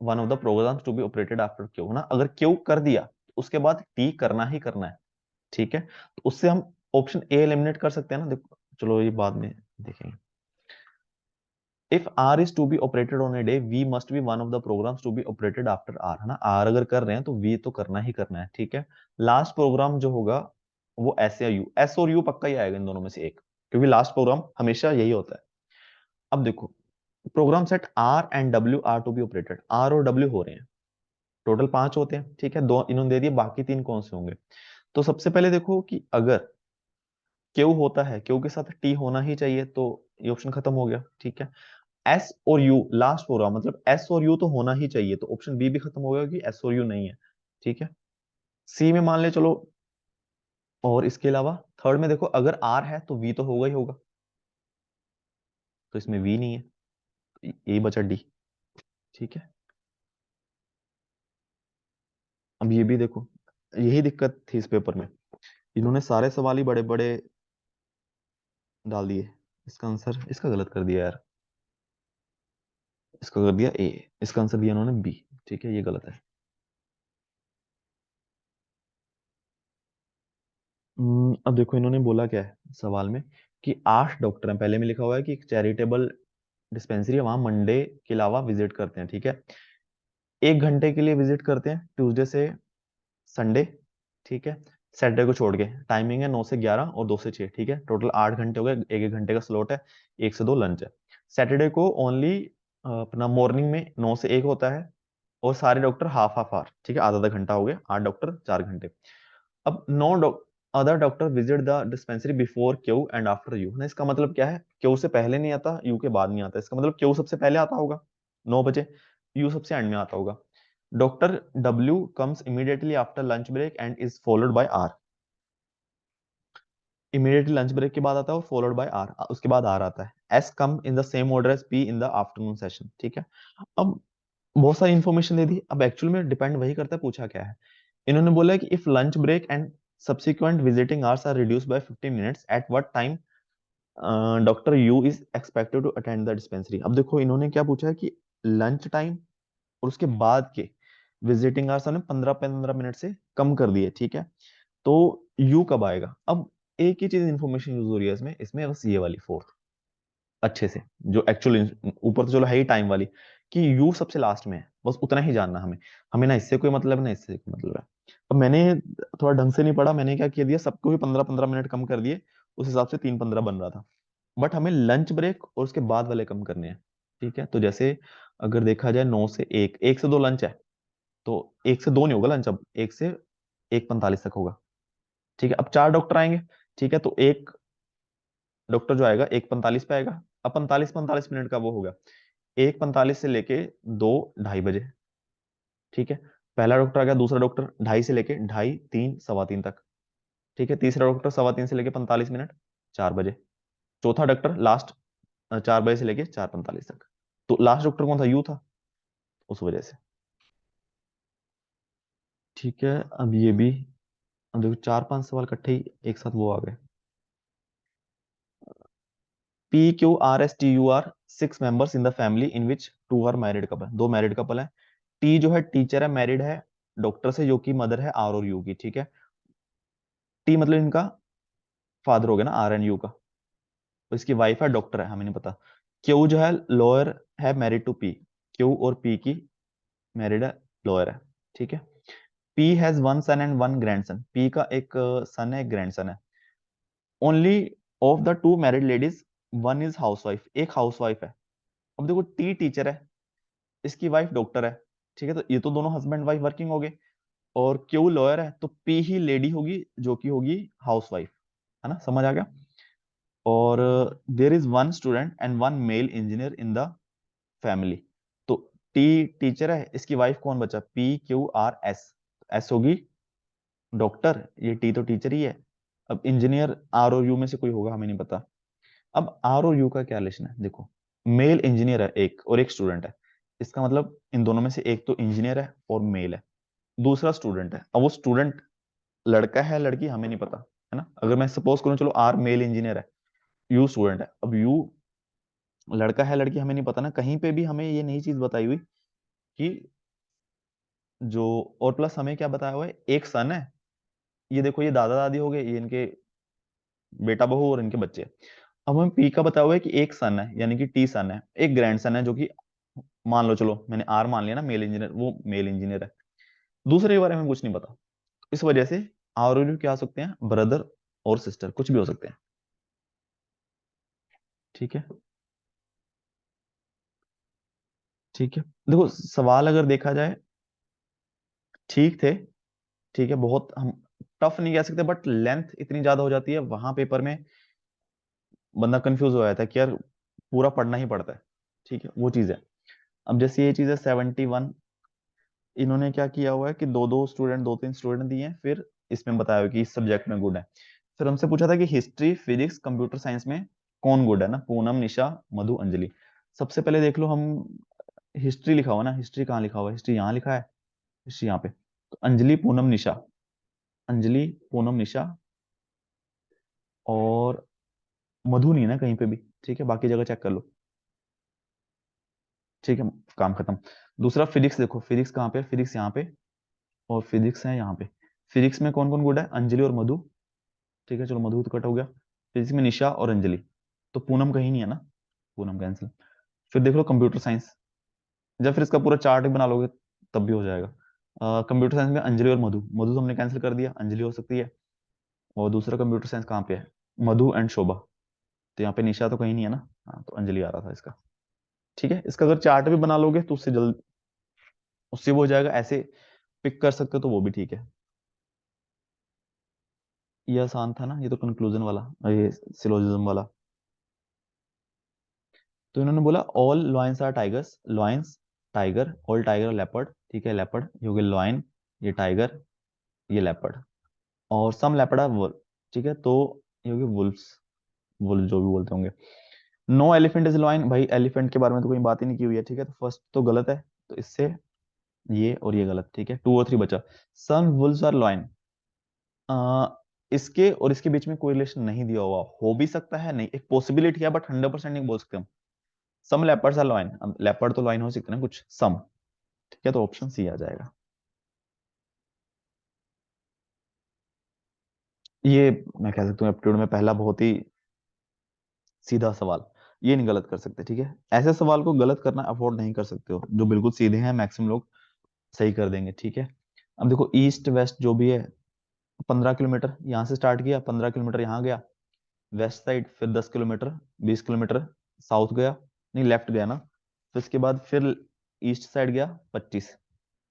one of the programs to be operated after Q, ना अगर क्यू कर दिया तो उसके बाद टी करना ही करना है। ठीक है, तो उससे हम ऑप्शन ए एलिमिनेट कर सकते हैं ना, देखो चलो ये बाद में देखेंगे। If R is to be operated on a day, V must be one of the programs to be operated after R, है ना, आर अगर कर रहे हैं तो वी तो करना ही करना है। ठीक है, लास्ट प्रोग्राम जो होगा वो एस या यू, एस और यू पक्का ही आएगा इन दोनों में से एक, क्योंकि लास्ट प्रोग्राम हमेशा यही होता है। अब देखो, program set R and W are to be operated, R और डब्ल्यू हो रहे हैं, टोटल 5 होते हैं। ठीक है, 2 इन्होंने दे दिए, बाकी 3 कौन से होंगे। तो सबसे पहले देखो कि अगर क्यू होता है, क्यू के साथ टी होना ही चाहिए, तो ये ऑप्शन खत्म हो गया। ठीक है, एस और यू लास्ट प्रोग्राम मतलब एस और यू तो होना ही चाहिए, तो ऑप्शन बी भी खत्म हो गया कि एस और यू नहीं है। ठीक है, सी में मान ले चलो, और इसके अलावा थर्ड में देखो अगर आर है तो वी तो होगा ही होगा, तो इसमें वी नहीं है, तो ए बचा डी। ठीक है, अब ये भी देखो, यही दिक्कत थी इस पेपर में, इन्होंने सारे सवाल ही बड़े बड़े डाल दिए। इसका आंसर इसका गलत कर दिया यार, इसका कर दिया ए, इसका आंसर दिया उन्होंने बी। ठीक है, ये गलत है। अब देखो इन्होंने बोला क्या है सवाल में, कि 8 डॉक्टर हैं, पहले में लिखा हुआ है कि एक चैरिटेबल डिस्पेंसरी है, वहां मंडे के अलावा विजिट करते हैं। ठीक है, 1 घंटे के लिए विजिट करते हैं ट्यूसडे से संडे। ठीक है, सैटरडे को छोड़ के, टाइमिंग है 9 से 11 और 2 से 6। ठीक है, टोटल 8 घंटे हो गए, एक एक घंटे का स्लॉट है, 1 से 2 लंच है। सैटरडे को ओनली अपना मॉर्निंग में 9 से 1 होता है, और सारे डॉक्टर हाफ हाफ आवर। ठीक है, आधा आधा घंटा हो गया, 8 डॉक्टर 4 घंटे। अब no other doctor visit the dispensary before Q and after U, ना इसका मतलब क्या है, क्यू से पहले नहीं आता, यू के बाद नहीं आता, इसका मतलब क्यू सबसे पहले आता होगा 9 बजे, यू सबसे एंड में आता होगा। Doctor W comes immediately after lunch break and is followed by R, immediately lunch break के बाद आता है और फॉलोड बाय आर, उसके बाद आर आता है। S come in the same order as P in the afternoon session. ठीक है, अब बहुत सारी इंफॉर्मेशन दे दी, अब एक्चुअल में डिपेंड वही करता है पूछा क्या है। इन्होंने बोला है कि if lunch break and subsequent visiting hours are reduced by 15 minutes at what time doctor U is expected to attend the dispensary. अब देखो इन्होंने क्या पूछा है कि लंच टाइम और उसके बाद के विजिटिंग आवर्स ने 15-15 मिनट से कम कर दिए। ठीक है, तो यू कब आएगा। अब एक ही चीज इंफॉर्मेशन यूज हो रही है इसमें, इसमें बस ये वाली फोर्थ अच्छे से, जो एक्चुअल ऊपर तो चलो है ही टाइम वाली, कि यू सबसे लास्ट में है, बस उतना ही जानना हमें, हमें ना इससे कोई मतलब ना इससे कोई मतलब है। अब मैंने थोड़ा ढंग से नहीं पढ़ा, मैंने क्या किया दिया, सबको भी 15-15 मिनट कम कर दिए, उस हिसाब से 3-15 बन रहा था, बट हमें लंच ब्रेक और उसके बाद वाले कम करने हैं। ठीक है, तो जैसे अगर देखा जाए 9 से 1, 1 से 2 लंच है, तो 1 से 2 नहीं होगा लंच, अब 1 से 1:45 तक होगा। ठीक है, अब 4 डॉक्टर आएंगे। ठीक है, तो एक डॉक्टर जो आएगा 1:45 पे आएगा, अब 45-45 मिनट का वो होगा, 1:45 से लेके 2:30 बजे। ठीक है, पहला डॉक्टर आ गया, दूसरा डॉक्टर 2:30 से लेके 2:30, 3, 3:15 तक। ठीक है, तीसरा डॉक्टर 3:15 से लेके 45 मिनट, 4 बजे। चौथा डॉक्टर लास्ट 4 बजे से लेके 4:45 तक। तो लास्ट डॉक्टर कौन था, यू था, उस वजह से। ठीक है, अब ये भी, अब देखो 4-5 सवाल इकट्ठे ही एक साथ वो आ गए। PQRSTUR 6 members in the family in which 2 are married couple, 2 married couple है। टी जो है टीचर है, मैरिड है डॉक्टर से, जो कि मदर है आर और यू की। ठीक है, टी मतलब इनका फादर हो गया ना, आर एंड यू का, तो इसकी वाइफ है डॉक्टर है, हमें नहीं पता। क्यू जो है लॉयर है, मैरिड टू पी, क्यू और पी की मैरिड है, लॉयर है। ठीक है, P has 1 son and 1 grandson, P का एक सन है, एक ग्रैंडसन है। Only of the 2 married ladies, one is housewife, एक हाउसवाइफ है। अब देखो टी टीचर है, इसकी वाइफ डॉक्टर है। ठीक है, तो ये तो दोनों हस्बैंड वाइफ वर्किंग हो गए, और क्यू लॉयर है, तो पी ही लेडी होगी जो कि होगी हाउसवाइफ, है ना, समझ आ गया। और there is 1 student and 1 male engineer in the family, तो टी टीचर है, इसकी वाइफ कौन बचा, PQRS, एस होगी डॉक्टर, ये टी तो टीचर ही है, अब इंजीनियर आर और यू में से कोई होगा, हमें नहीं पता। अब आर और यू का क्या रिलेशन है, देखो मेल इंजीनियर है एक और एक स्टूडेंट है, इसका मतलब इन दोनों में से एक तो इंजीनियर है और मेल है, दूसरा स्टूडेंट है। अब वो स्टूडेंट लड़का है लड़की हमें नहीं पता, है ना। अगर मैं सपोज करूं, चलो आर मेल इंजीनियर है, यू स्टूडेंट है, अब यू लड़का है लड़की हमें नहीं पता ना, कहीं पे भी हमें ये नई चीज बताई हुई कि जो, और प्लस हमें क्या बताया हुआ है, एक सन है, ये देखो ये दादा दादी हो गए, ये इनके बेटा बहू और इनके बच्चे। अब हमें पी का बताया हुआ है कि एक सन है, यानी कि टी सन है, एक ग्रैंड सन है जो कि, मान लो चलो मैंने आर मान लिया ना मेल इंजीनियर, वो मेल इंजीनियर है, दूसरे के बारे में कुछ नहीं पता। इस वजह से आर और यू क्या हो सकते हैं, ब्रदर और सिस्टर कुछ भी हो सकते हैं। ठीक है, ठीक है। देखो सवाल अगर देखा जाए ठीक थे, ठीक है, बहुत हम टफ नहीं कह सकते, बट लेंथ इतनी ज्यादा हो जाती है वहां पेपर में, बंदा कंफ्यूज हो जाता है कि यार पूरा पढ़ना ही पड़ता है। ठीक है, वो चीज है। अब जैसे ये चीज है 71, इन्होंने क्या किया हुआ है कि दो दो स्टूडेंट, दो तीन स्टूडेंट दिए हैं, फिर इसमें बताया हुआ है कि इस सब्जेक्ट में गुड है। फिर हमसे पूछा था कि हिस्ट्री फिजिक्स कंप्यूटर साइंस में कौन गुड है ना, पूनम निशा मधु अंजलि। सबसे पहले देख लो हम, हिस्ट्री लिखा हुआ ना, हिस्ट्री कहाँ लिखा हुआ है, हिस्ट्री यहाँ लिखा है, हिस्ट्री यहाँ पे, तो अंजलि पूनम निशा, अंजलि पूनम निशा, और मधु नहीं है ना कहीं पे भी, ठीक है, बाकी जगह चेक कर लो। ठीक है, काम खत्म। दूसरा फिजिक्स देखो, फिजिक्स कहाँ पे है, फिजिक्स यहाँ पे, और फिजिक्स है यहाँ पे। फिजिक्स में कौन कौन गुड है, अंजलि और मधु, ठीक है, चलो मधु तो कट हो गया। फिजिक्स में निशा और अंजलि, तो पूनम कहीं नहीं है ना, पूनम कैंसिल। फिर देख लो कंप्यूटर साइंस, जब फिर इसका पूरा चार्ट भी बना लोगे तब भी हो जाएगा। कंप्यूटर साइंस में अंजलि और मधु, मधु तो हमने कैंसिल कर दिया, अंजलि हो सकती है। और दूसरा कंप्यूटर साइंस कहाँ पे है, मधु एंड शोभा, तो यहाँ पे निशा तो कहीं नहीं है ना, हाँ तो अंजलि आ रहा था इसका। ठीक है, इसका अगर चार्ट भी बना लोगे तो उससे जल्द, उससे वो हो जाएगा, ऐसे पिक कर सकते हो तो वो भी ठीक है। ये आसान था ना, ये तो कंक्लूजन वाला, ये सिलोजिज्म वाला। तो इन्होंने बोला all lions are tigers, lions tiger, all tiger leopard, ठीक है, लेपर्ड ये हो गया लॉयन, ये टाइगर, ये लेपर्ड, और सम लेपर्ड आर वुल्फ, ठीक है, तो ये हो गया वुल्फ्स, वुल्फ जो भी बोलते होंगे। नो एलिफेंट इज लॉयन, भाई एलिफेंट के बारे में तो कोई बात ही नहीं की हुई है, ठीक है, तो फर्स्ट तो गलत है, तो इससे ये और ये गलत, ठीक है, 2 और 3 बचा। सम वुल्व्स आर लॉयन, इसके और इसके बीच में कोई रिलेशन नहीं दिया हुआ, हो भी सकता है, नहीं, एक पॉसिबिलिटी है, बट 100% नहीं बोल सकते हम। सम लेपर्ड्स आर लॉयन, अब लेपर्ड तो लॉयन हो सकते हैं ना कुछ, सम, ठीक है, तो ऑप्शन सी आ जाएगा। ये मैं कह सकता हूँ एप्टीट्यूड में पहला बहुत ही सीधा सवाल, ये नहीं गलत कर सकते, ठीक है, ऐसे सवाल को गलत करना अफोर्ड नहीं कर सकते हो, जो बिल्कुल सीधे हैं मैक्सिमम लोग सही कर देंगे, ठीक है। अब देखो ईस्ट वेस्ट जो भी है, 15 किलोमीटर यहाँ से स्टार्ट किया, 15 किलोमीटर यहाँ गया वेस्ट साइड, फिर 10 किलोमीटर, 20 किलोमीटर साउथ गया, नहीं लेफ्ट गया ना, फिर इसके बाद फिर ईस्ट साइड गया 25,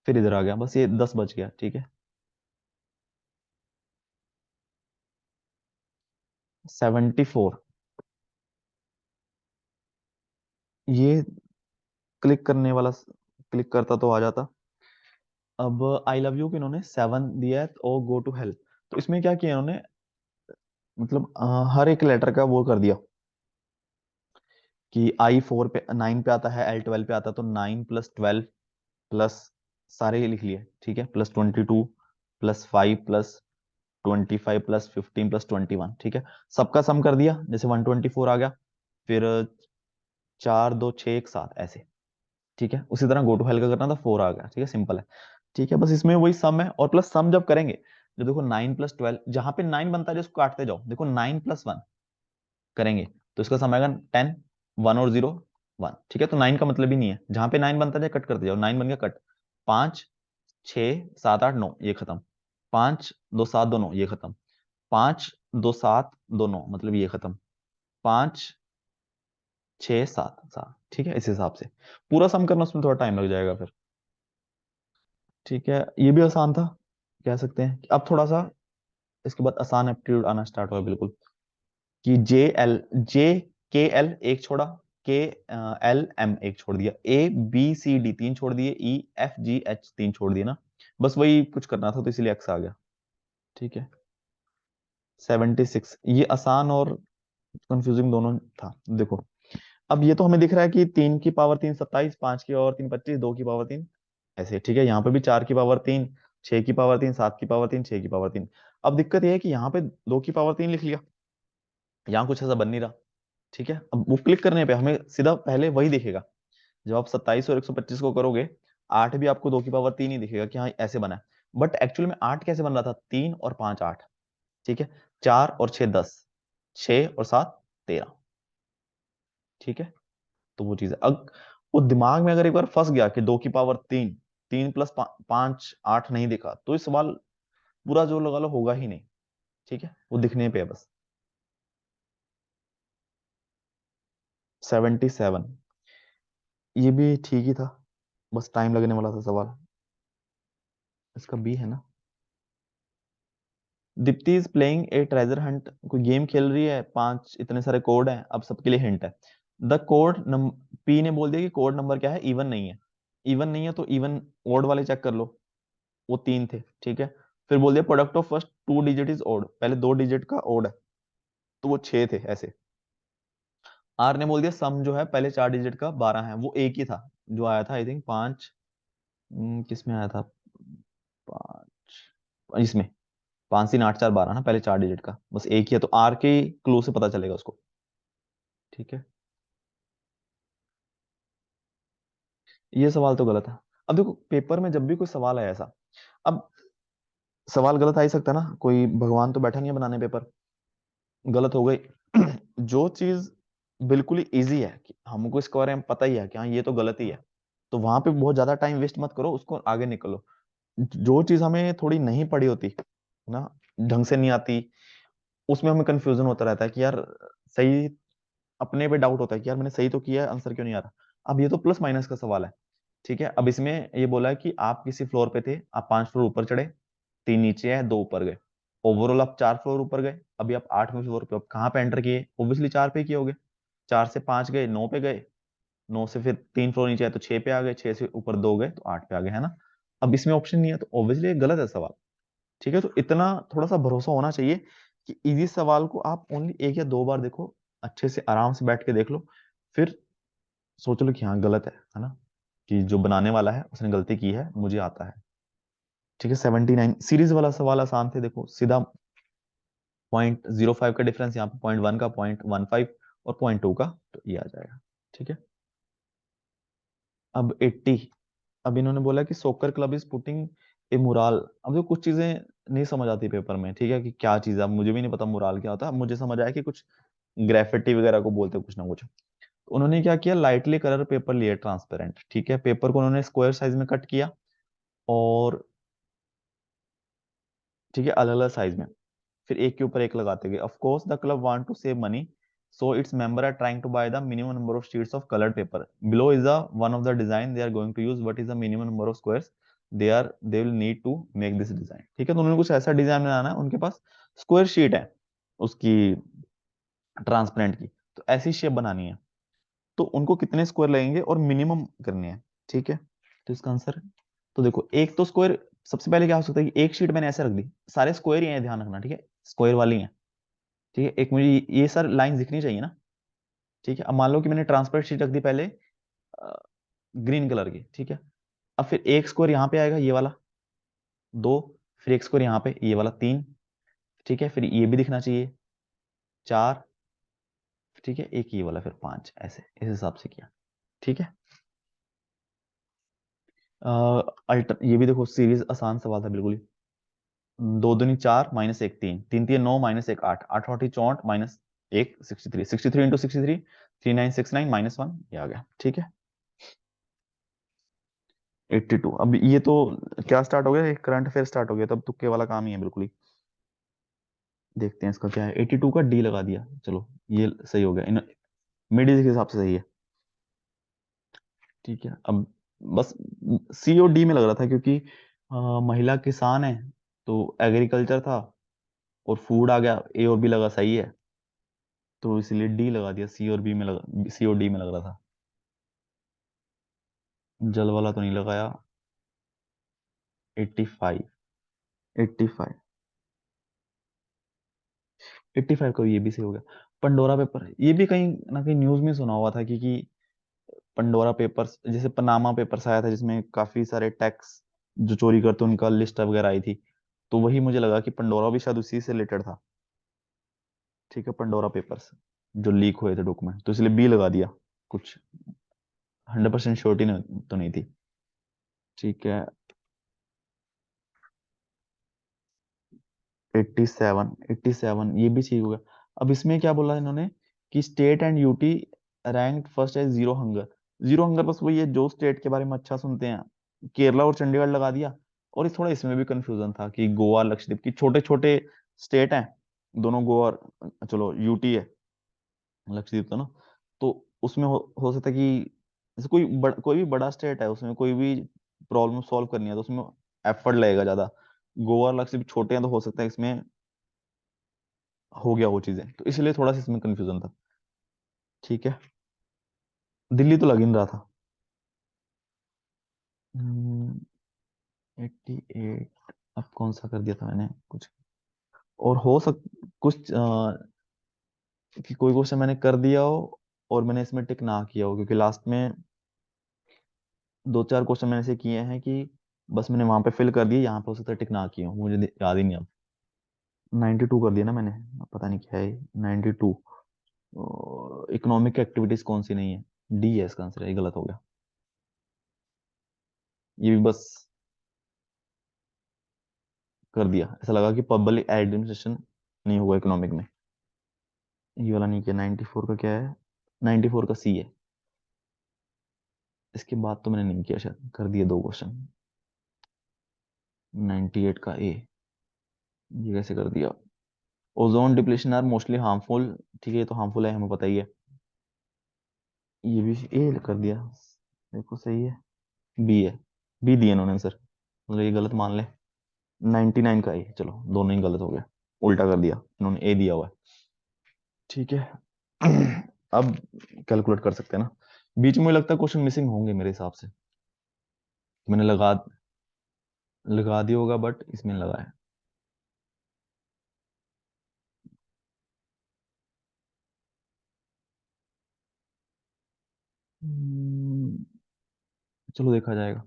फिर इधर आ गया, बस ये 10 बच गया, ठीक है। 74, ये क्लिक करने वाला, क्लिक करता तो आ जाता। अब आई लव यू को इन्होंने 7 दिया है और गो टू हेल्प, तो इसमें क्या किया इन्होंने, मतलब हर एक लेटर का वो कर दिया कि I 4 पे 9 पे आता है, L 12 पे आता है, तो 9 + 12 प्लस सारे ही लिख लिए, ठीक है, +22 +5 +25 +15 +21, ठीक है, सबका सम कर दिया, जैसे 124 आ गया, फिर 4 2 6 1 7 ऐसे, ठीक है, उसी तरह गो टू हेल का करना था, 4 आ गया, ठीक है, सिंपल है। ठीक है, बस इसमें वही सम है, और प्लस सम जब करेंगे, जो देखो 9 + 12, जहां पे 9 बनता है जिसको काटते जाओ, देखो 9 + 1 करेंगे तो इसका सम आएगा 10, 1 और 0 1, ठीक है, तो 9 का मतलब ही नहीं है, जहां पे 9 बनता है कट करते जाओ, 9 बन गया कट, 5 6 7 8 9 ये खत्म, 5 2 7 2 9 ये खत्म, 5 2 7 2 9 मतलब ये खत्म, 5 6 7 7, ठीक है, इस हिसाब से पूरा सम करना, उसमें थोड़ा टाइम लग जाएगा फिर। ठीक है, ये भी आसान था, कह सकते हैं कि अब थोड़ा सा इसके बाद आसान एप्टीट्यूड आना स्टार्ट हुआ बिल्कुल, कि जे के एल एक छोड़ा, के एल एम एक छोड़ दिया, A B C D 3 छोड़ दिए, E F G H 3 छोड़ दिए ना, बस वही कुछ करना था तो इसीलिए एक्स आ गया। ठीक है, 76। ये आसान और कंफ्यूजिंग दोनों था। देखो अब ये तो हमें दिख रहा है कि 3 की पावर 3 27, 5 की पावर 3 25, 2 की पावर 3 ऐसे, ठीक है। यहाँ पे भी 4 की पावर 3, 6 की पावर 3, 7 की पावर 3, 6 की पावर 3। अब दिक्कत ये है कि यहाँ पे 2 की पावर 3 लिख लिया, यहाँ कुछ ऐसा बन नहीं रहा, ठीक है। अब वो क्लिक करने पे हमें सीधा पहले वही दिखेगा। जब आप 27 और 125 को करोगे, 8 भी आपको 2 की पावर 3 ही दिखेगा कि हाँ ऐसे बना है। बट एक्चुअल में 8 कैसे बन रहा था, 3 और 5 8, ठीक है। 4 और 6 10, 6 और 7 13, ठीक है। तो वो चीज है। अब वो दिमाग में अगर एक बार फंस गया कि 2 की पावर 3, 3 + 5 8 नहीं दिखा, तो इस सवाल पूरा जोर लगा लो होगा ही नहीं, ठीक है। वो दिखने पे है बस। 77, ये भी ठीक ही था, बस टाइम लगने वाला था सवाल। इसका बी है ना। Deepti is playing a treasure Hunt, कोई गेम खेल रही है, 5 इतने सारे कोड हैं, अब सबके लिए हिंट है। द कोड पी ने बोल दिया कि कोड नंबर क्या है, इवन नहीं है। इवन नहीं है तो इवन ओड वाले चेक कर लो, वो 3 थे, ठीक है। फिर बोल दिया product of first 2 digit is odd, पहले 2 डिजिट का ओड है, तो वो 6 थे ऐसे। आर ने बोल दिया सम जो है पहले 4 डिजिट का 12 है, वो एक ही था जो आया था, आई थिंक 5। किस में आया था, 5 इसमें, 5 3 8 4 12 ना, पहले 4 डिजिट का बस एक ही है, तो आर के क्लू से पता चलेगा उसको, ठीक है। ये सवाल तो गलत है। अब देखो पेपर में जब भी कोई सवाल है ऐसा, अब सवाल गलत आ ही सकता है ना, कोई भगवान तो बैठा नहीं है बनाने पेपर। गलत हो गई जो चीज बिल्कुल ही इजी है कि हमको इसके बारे में पता ही है कि हाँ ये तो गलत ही है, तो वहां पे बहुत ज्यादा टाइम वेस्ट मत करो, उसको आगे निकलो। जो चीज हमें थोड़ी नहीं पड़ी होती ना, ढंग से नहीं आती, उसमें हमें कंफ्यूजन होता रहता है कि यार सही, अपने पे डाउट होता है कि यार मैंने सही तो किया है, आंसर क्यों नहीं आ रहा। अब ये तो प्लस माइनस का सवाल है, ठीक है। अब इसमें ये बोला है कि आप किसी फ्लोर पे थे, आप 5 फ्लोर ऊपर चढ़े, 3 नीचे है, 2 ऊपर गए, ओवरऑल आप 4 फ्लोर ऊपर गए। अभी आप 8वें फ्लोर पे, आप कहाँ पे एंटर किए, ओब्वियसली 4 पे किए होगे। 4 से 5 गए, 9 पे गए, 9 से फिर 3 फ्लोर नीचे है तो 6 पे आ गए, 6 से ऊपर 2 गए तो 8 पे आ गए, है ना। अब इसमें ऑप्शन नहीं है तो ऑब्वियसली गलत है सवाल, ठीक है। तो इतना थोड़ा सा भरोसा होना चाहिए कि इजी सवाल को आप ओनली 1 या 2 बार देखो, अच्छे से आराम से बैठ के देख लो, फिर सोच लो कि हाँ गलत है ना, कि जो बनाने वाला है उसने गलती की है, मुझे आता है, ठीक है। 79 सीरीज वाला सवाल आसान थे, देखो सीधा 0.05 का डिफरेंस, यहाँ पे 0.1 का, 0.15 और 0.2 का, तो ये आ जाएगा, ठीक है। अब 80, अब इन्होंने बोला कि सोकर club is putting a mural. अब जो कुछ चीजें नहीं समझ आती पेपर में, ठीक है, कि क्या चीज है, अब मुझे भी नहीं पता मुराल क्या होता है। मुझे समझ आया कि कुछ ग्रेफिटी वगैरह को बोलते हैं कुछ ना कुछ। तो उन्होंने क्या किया, लाइटली कलर पेपर लिया ट्रांसपेरेंट, ठीक है। पेपर को उन्होंने स्क्वायर साइज में कट किया, और ठीक है अलग अलग साइज में, फिर एक के ऊपर एक लगाते गए। Of course the club want to save money, so its member are trying to buy the minimum number of sheets of coloured paper below is the one of the design they are going to use, what is the minimum number of squares they will need to make this design, ठीक है। तो उन्होंने कुछ ऐसा design बनाना है, उनके पास square sheet है उसकी, ट्रांसपेरेंट की, तो ऐसी शेप बनानी है, तो उनको कितने स्क्वायर लगेंगे और मिनिमम करनी है, ठीक है। तो इसका आंसर, तो देखो एक तो स्क्वायर, सबसे पहले क्या हो सकता है कि एक शीट मैंने ऐसे रख दी, सारे स्क्वायर ही हैं, ध्यान रखना, ठीक है, स्क्वायर वाली हैं, ठीक है। एक मुझे ये सर लाइन दिखनी चाहिए ना, ठीक है। अब मान लो कि मैंने ट्रांसपेरेंट शीट रख दी पहले ग्रीन कलर की, ठीक है। अब फिर एक स्क्वायर यहाँ पे आएगा, ये वाला 2, फिर एक स्क्वायर यहाँ पे ये वाला 3, ठीक है। फिर ये भी दिखना चाहिए 4, ठीक है, एक ये वाला फिर 5, ऐसे इस हिसाब से किया, ठीक है। अल्टर ये भी देखो सीरीज आसान सवाल था बिल्कुल ही। 2 दूनी 4 माइनस एक 3, 3 3 9 माइनस एक 8, 8 8 64 माइनस एक 63, 63 इंटू 63, 3969 -1, ये आ गया, ठीक है। 82, अब ये तो क्या स्टार्ट हो गया, एक करंट अफेयर स्टार्ट हो गया, तब तुक्के वाला काम ही है बिल्कुल ही। देखते हैं इसका क्या है, 82 का डी लगा दिया, चलो ये सही हो गया, इन मिडिल के हिसाब से सही है, ठीक है। अब बस सी और डी में लग रहा था क्योंकि महिला किसान है, तो एग्रीकल्चर था, और फूड आ गया, ए और बी लगा सही है, तो इसलिए डी लगा दिया, सी और बी में लगा, सी और डी में लग रहा था। जल वाला तो नहीं लगाया। 85, 85, 85 का ये भी सही हो गया। पंडोरा पेपर, ये भी कहीं ना कहीं न्यूज में सुना हुआ था कि पंडोरा पेपर्स, जैसे पनामा पेपर्स आया था जिसमें काफी सारे टैक्स जो चोरी करते उनका लिस्ट वगैरह आई थी, तो वही मुझे लगा कि पंडोरा भी शायद उसी से रिलेटेड था। ठीक है, पंडोरा पेपर्स जो लीक हुए थे डॉक्यूमेंट, तो इसलिए बी लगा दिया। कुछ 100% श्योरिटी तो नहीं थी। ठीक है। 87 ये भी ठीक हो गया। अब इसमें क्या बोला इन्होंने कि state and UT ranked first as zero hunger. Zero hunger बस वही है जो स्टेट के बारे में अच्छा सुनते हैं, केरला और चंडीगढ़ लगा दिया। और थोड़ा इसमें भी कंफ्यूजन था कि गोवा लक्षद्वीप की छोटे छोटे स्टेट हैं दोनों, गोवा और यूटी है, लक्षद्वीप तो ना, तो उसमें हो सकता है कि जैसे कोई भी बड़ा स्टेट है उसमें कोई भी प्रॉब्लम सॉल्व करनी है तो उसमें एफर्ट लगेगा ज्यादा। गोवा और लक्षद्वीप छोटे हैं तो हो सकता है इसमें हो गया वो चीजें, तो इसलिए थोड़ा सा इसमें कंफ्यूजन था। ठीक है। दिल्ली तो लग ही नहीं रहा था। 88। अब कौन सा कर दिया था मैंने कुछ, और हो सक कुछ कि कोई क्वेश्चन मैंने कर दिया हो और मैंने इसमें टिक ना किया हो, क्योंकि लास्ट में दो चार क्वेश्चन मैंने ऐसे किए हैं कि बस मैंने वहां पे फिल कर दिया, यहाँ पे हो सकता है टिक ना किया हो, मुझे याद ही नहीं अब। 92 कर दिया ना मैंने, अब पता नहीं क्या है 92। इकोनॉमिक एक्टिविटीज कौन सी नहीं है, डी है इसका आंसर, ये गलत हो गया। ये भी बस कर दिया, ऐसा लगा कि पब्लिक एडमिनिस्ट्रेशन नहीं हुआ इकोनॉमिक में। ये वाला नहीं किया। 94 का क्या है, 94 का सी है। इसके बाद तो मैंने नहीं किया, शायद कर दिए दो क्वेश्चन। 98 का ए, ये कैसे कर दिया। Ozone depletion are mostly harmful, ठीक है ये तो हार्मफुल है हमें पता ही है। ये भी ए कर दिया, देखो सही है। बी है, बी दिया इन्होंने आंसर, मतलब ये गलत मान ले। 99 का ए, चलो दोनों ही गलत हो गया, उल्टा कर दिया इन्होंने, ए दिया हुआ है। ठीक है। अब कैलकुलेट कर सकते हैं ना। बीच में मुझे लगता है क्वेश्चन मिसिंग होंगे मेरे हिसाब से, मैंने लगा दिया होगा बट इसमें लगा है। हम्म, चलो देखा जाएगा।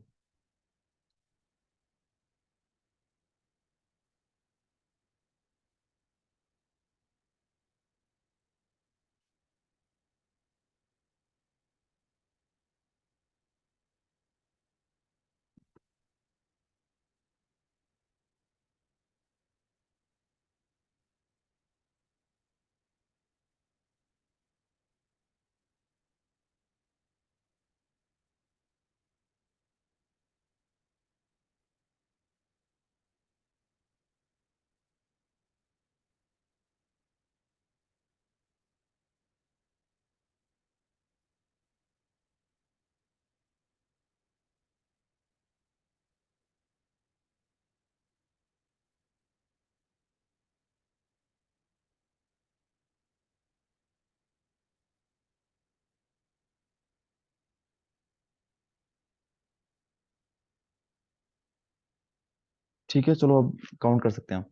ठीक है, चलो अब काउंट कर सकते हैं हम।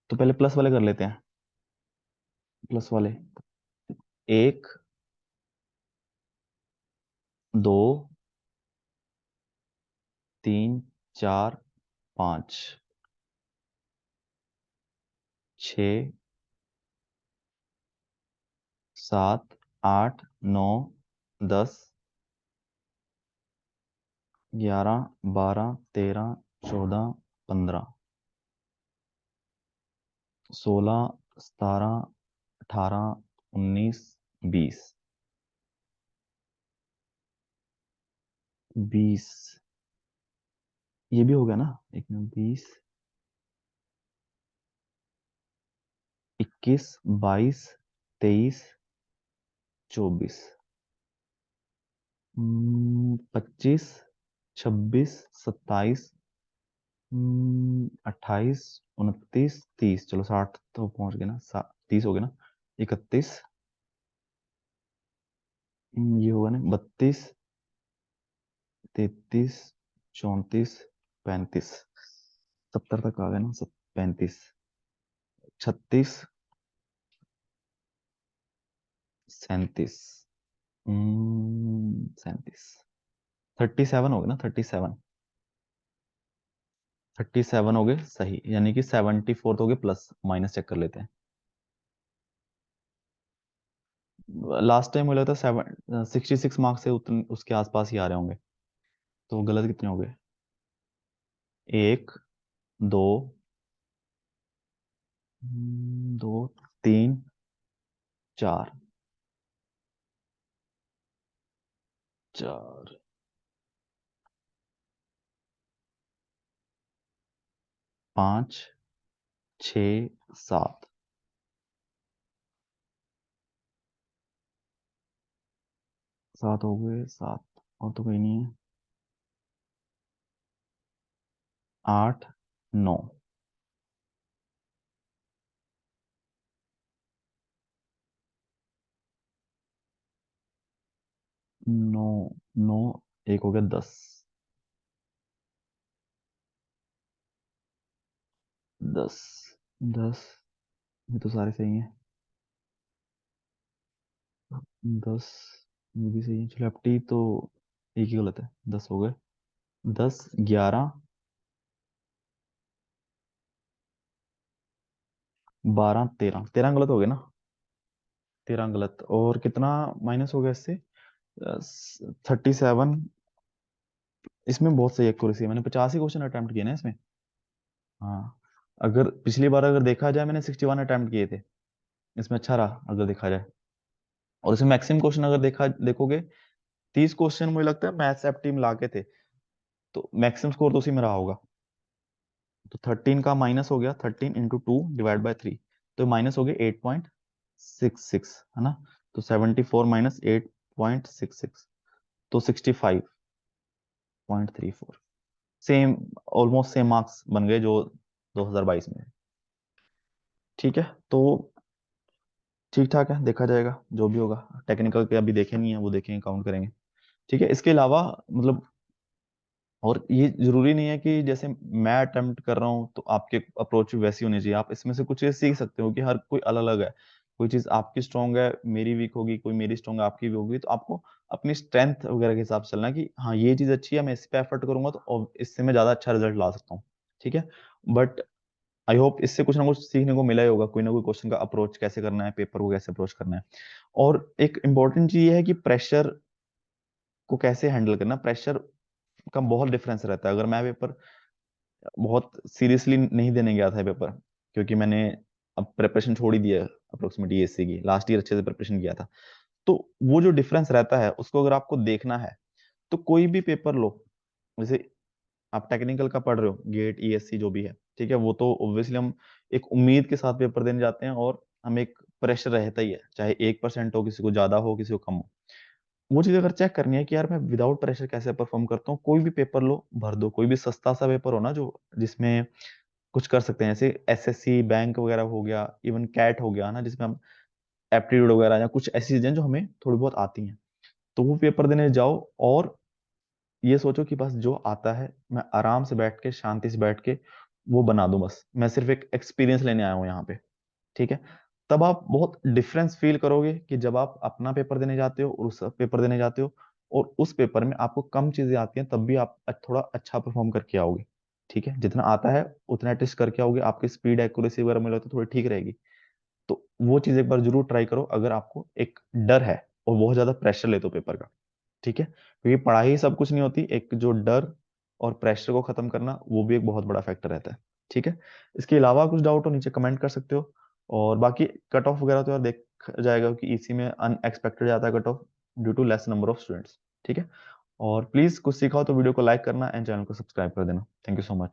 तो पहले प्लस वाले कर लेते हैं। प्लस वाले, एक, दो, तीन, चार, पाँच, छ, सात, आठ, नौ, 10, 11, 12, 13, 14, 15, 16, 17, 18, 19, 20, 20, ये भी हो गया ना, एक मिनट, 20, 21, 22, 23, 24, 25, 26, 27, 28, 29, 30, चलो 60 तो पहुंच गए ना, 30 हो गए ना, 31, ये होगा ना, 32, 33, 34, 35, 70 तक आ गए ना, सब 35, 36, 37। 37। 37 हो गए ना, 37। 37 हो गए सही, यानी कि 74 हो गए प्लस माइनस चेक कर लेते हैं। लास्ट टाइम मुझे लगता है 66 मार्क्स से उतने उसके आसपास ही आ रहे होंगे। तो गलत कितने हो गए? एक, दो, दो, तीन, चार, चार, पाँच, छ, सात। सात हो गए, सात। और तो कोई नहीं है। आठ, नौ। नौ, नौ, एक हो गया 10। 10, 10, ये तो सारे सही हैं। 10, ये भी सही है। चलो एफटी तो एक ही गलत है, 10 हो गए। 10, 11, 12, 13। 13 गलत हो गए ना? 13 गलत, और कितना माइनस हो गया इससे? 37। इसमें बहुत सही एक्यूरेसी है, मैंने 85 क्वेश्चन अटेम्प्ट किए ना इसमें। हाँ, अगर पिछली बार अगर देखा जाए मैंने 61 अटेम्प्ट किए थे। इसमें अच्छा रहा अगर देखा जाए। और इसमें मैक्सिमम क्वेश्चन अगर देखोगे, 30 क्वेश्चन मुझे लगता है मैथ्स एप्टी मिला के थे। तो मैक्सिमम स्कोर तो उसी में रहा होगा। तो 13 का माइनस हो गया, 13 × 2 ÷ 3। तो माइनस हो गया 8.66, है ना? तो 74 माइनस 8.66, तो 65.34। सेम, ऑलमोस्ट सेम मार्क्स बन गए जो 2022 में। ठीक है, तो ठीक ठाक है, देखा जाएगा जो भी होगा। टेक्निकल के अभी देखे नहीं है, वो देखेंगे, काउंट करेंगे। ठीक है, इसके अलावा मतलब, और ये जरूरी नहीं है कि जैसे मैं अटेम्प्ट कर रहा हूँ तो आपके अप्रोच भी वैसी होनी चाहिए। आप इसमें से कुछ चीज सीख सकते हो कि हर कोई अलग अलग है। कोई चीज आपकी स्ट्रांग है, मेरी वीक होगी, कोई मेरी स्ट्रांग है, आपकी वीक होगी। तो आपको अपनी स्ट्रेंथ वगैरह के हिसाब से चलना है कि हाँ ये चीज अच्छी है, मैं इस पे एफर्ट करूंगा तो इससे मैं ज्यादा अच्छा रिजल्ट ला सकता हूँ। ठीक है, बट आई होप इससे कुछ ना कुछ सीखने को मिला ही होगा, कोई ना कोई क्वेश्चन का अप्रोच कैसे करना है, पेपर को कैसे अप्रोच करना है। और एक इम्पॉर्टेंट चीज ये है कि प्रेशर को कैसे हैंडल करना। प्रेशर का बहुत डिफरेंस रहता है। अगर मैं पेपर बहुत सीरियसली नहीं देने गया था पेपर, क्योंकि मैंने अब प्रिपरेशन छोड़ ही दिया अप्रोक्सीमेटली एससी की, लास्ट ईयर अच्छे से प्रिपरेशन किया था। तो वो जो डिफरेंस रहता है उसको अगर आपको देखना है तो कोई भी पेपर लो, जैसे आप टेक्निकल का पढ़ रहे हो, गेट ईएससी जो भी है, ठीक है, वो तो ऑब्वियसली हम एक उम्मीद के साथ पेपर देने जाते हैं, और हमें एक प्रेशर रहता ही है, चाहे 1% हो, किसी को ज्यादा हो, किसी को कम हो। वो चीज अगर चेक करनी है कि यार मैं विदाउट प्रेशर कैसे परफॉर्म करता हूँ, कोई भी पेपर लो, भर दो। कोई भी सस्ता सा पेपर हो ना, जो जिसमें कुछ कर सकते हैं, जैसे एसएससी बैंक वगैरह हो गया, इवन कैट हो गया ना, जिसमें हम एप्टीट्यूड वगैरह या कुछ ऐसी चीजें जो हमें थोड़ी बहुत आती हैं, तो वो पेपर देने जाओ। और ये सोचो कि बस जो आता है मैं आराम से बैठ के, शांति से बैठ के वो बना दूं, बस मैं सिर्फ एक एक्सपीरियंस लेने आया हूँ यहाँ पे। ठीक है, तब आप बहुत डिफरेंस फील करोगे कि जब आप अपना पेपर देने जाते हो और उस पेपर देने जाते हो, और उस पेपर में आपको कम चीजें आती हैं तब भी आप थोड़ा अच्छा परफॉर्म करके आओगे। ठीक है, जितना आता है उतना टेस्ट करके आओगे, आपकी स्पीड एक्यूरेसी वगैरह मिले तो थोड़ी ठीक रहेगी। तो वो चीज एक बार जरूर ट्राई करो अगर आपको एक डर है और बहुत ज्यादा प्रेशर लेते हो पेपर का। ठीक है, क्योंकि पढ़ाई सब कुछ नहीं होती, एक जो डर और प्रेशर को खत्म करना वो भी एक बहुत बड़ा फैक्टर रहता है। ठीक है, इसके अलावा कुछ डाउट हो नीचे कमेंट कर सकते हो। और बाकी कट ऑफ वगैरह तो यार देख जाएगा कि इसी में अनएक्सपेक्टेड जाता है cut off, due to less number of students. ठीक है, और प्लीज कुछ सीखा हो तो वीडियो को लाइक करना एंड चैनल को सब्सक्राइब कर देना। Thank you so much.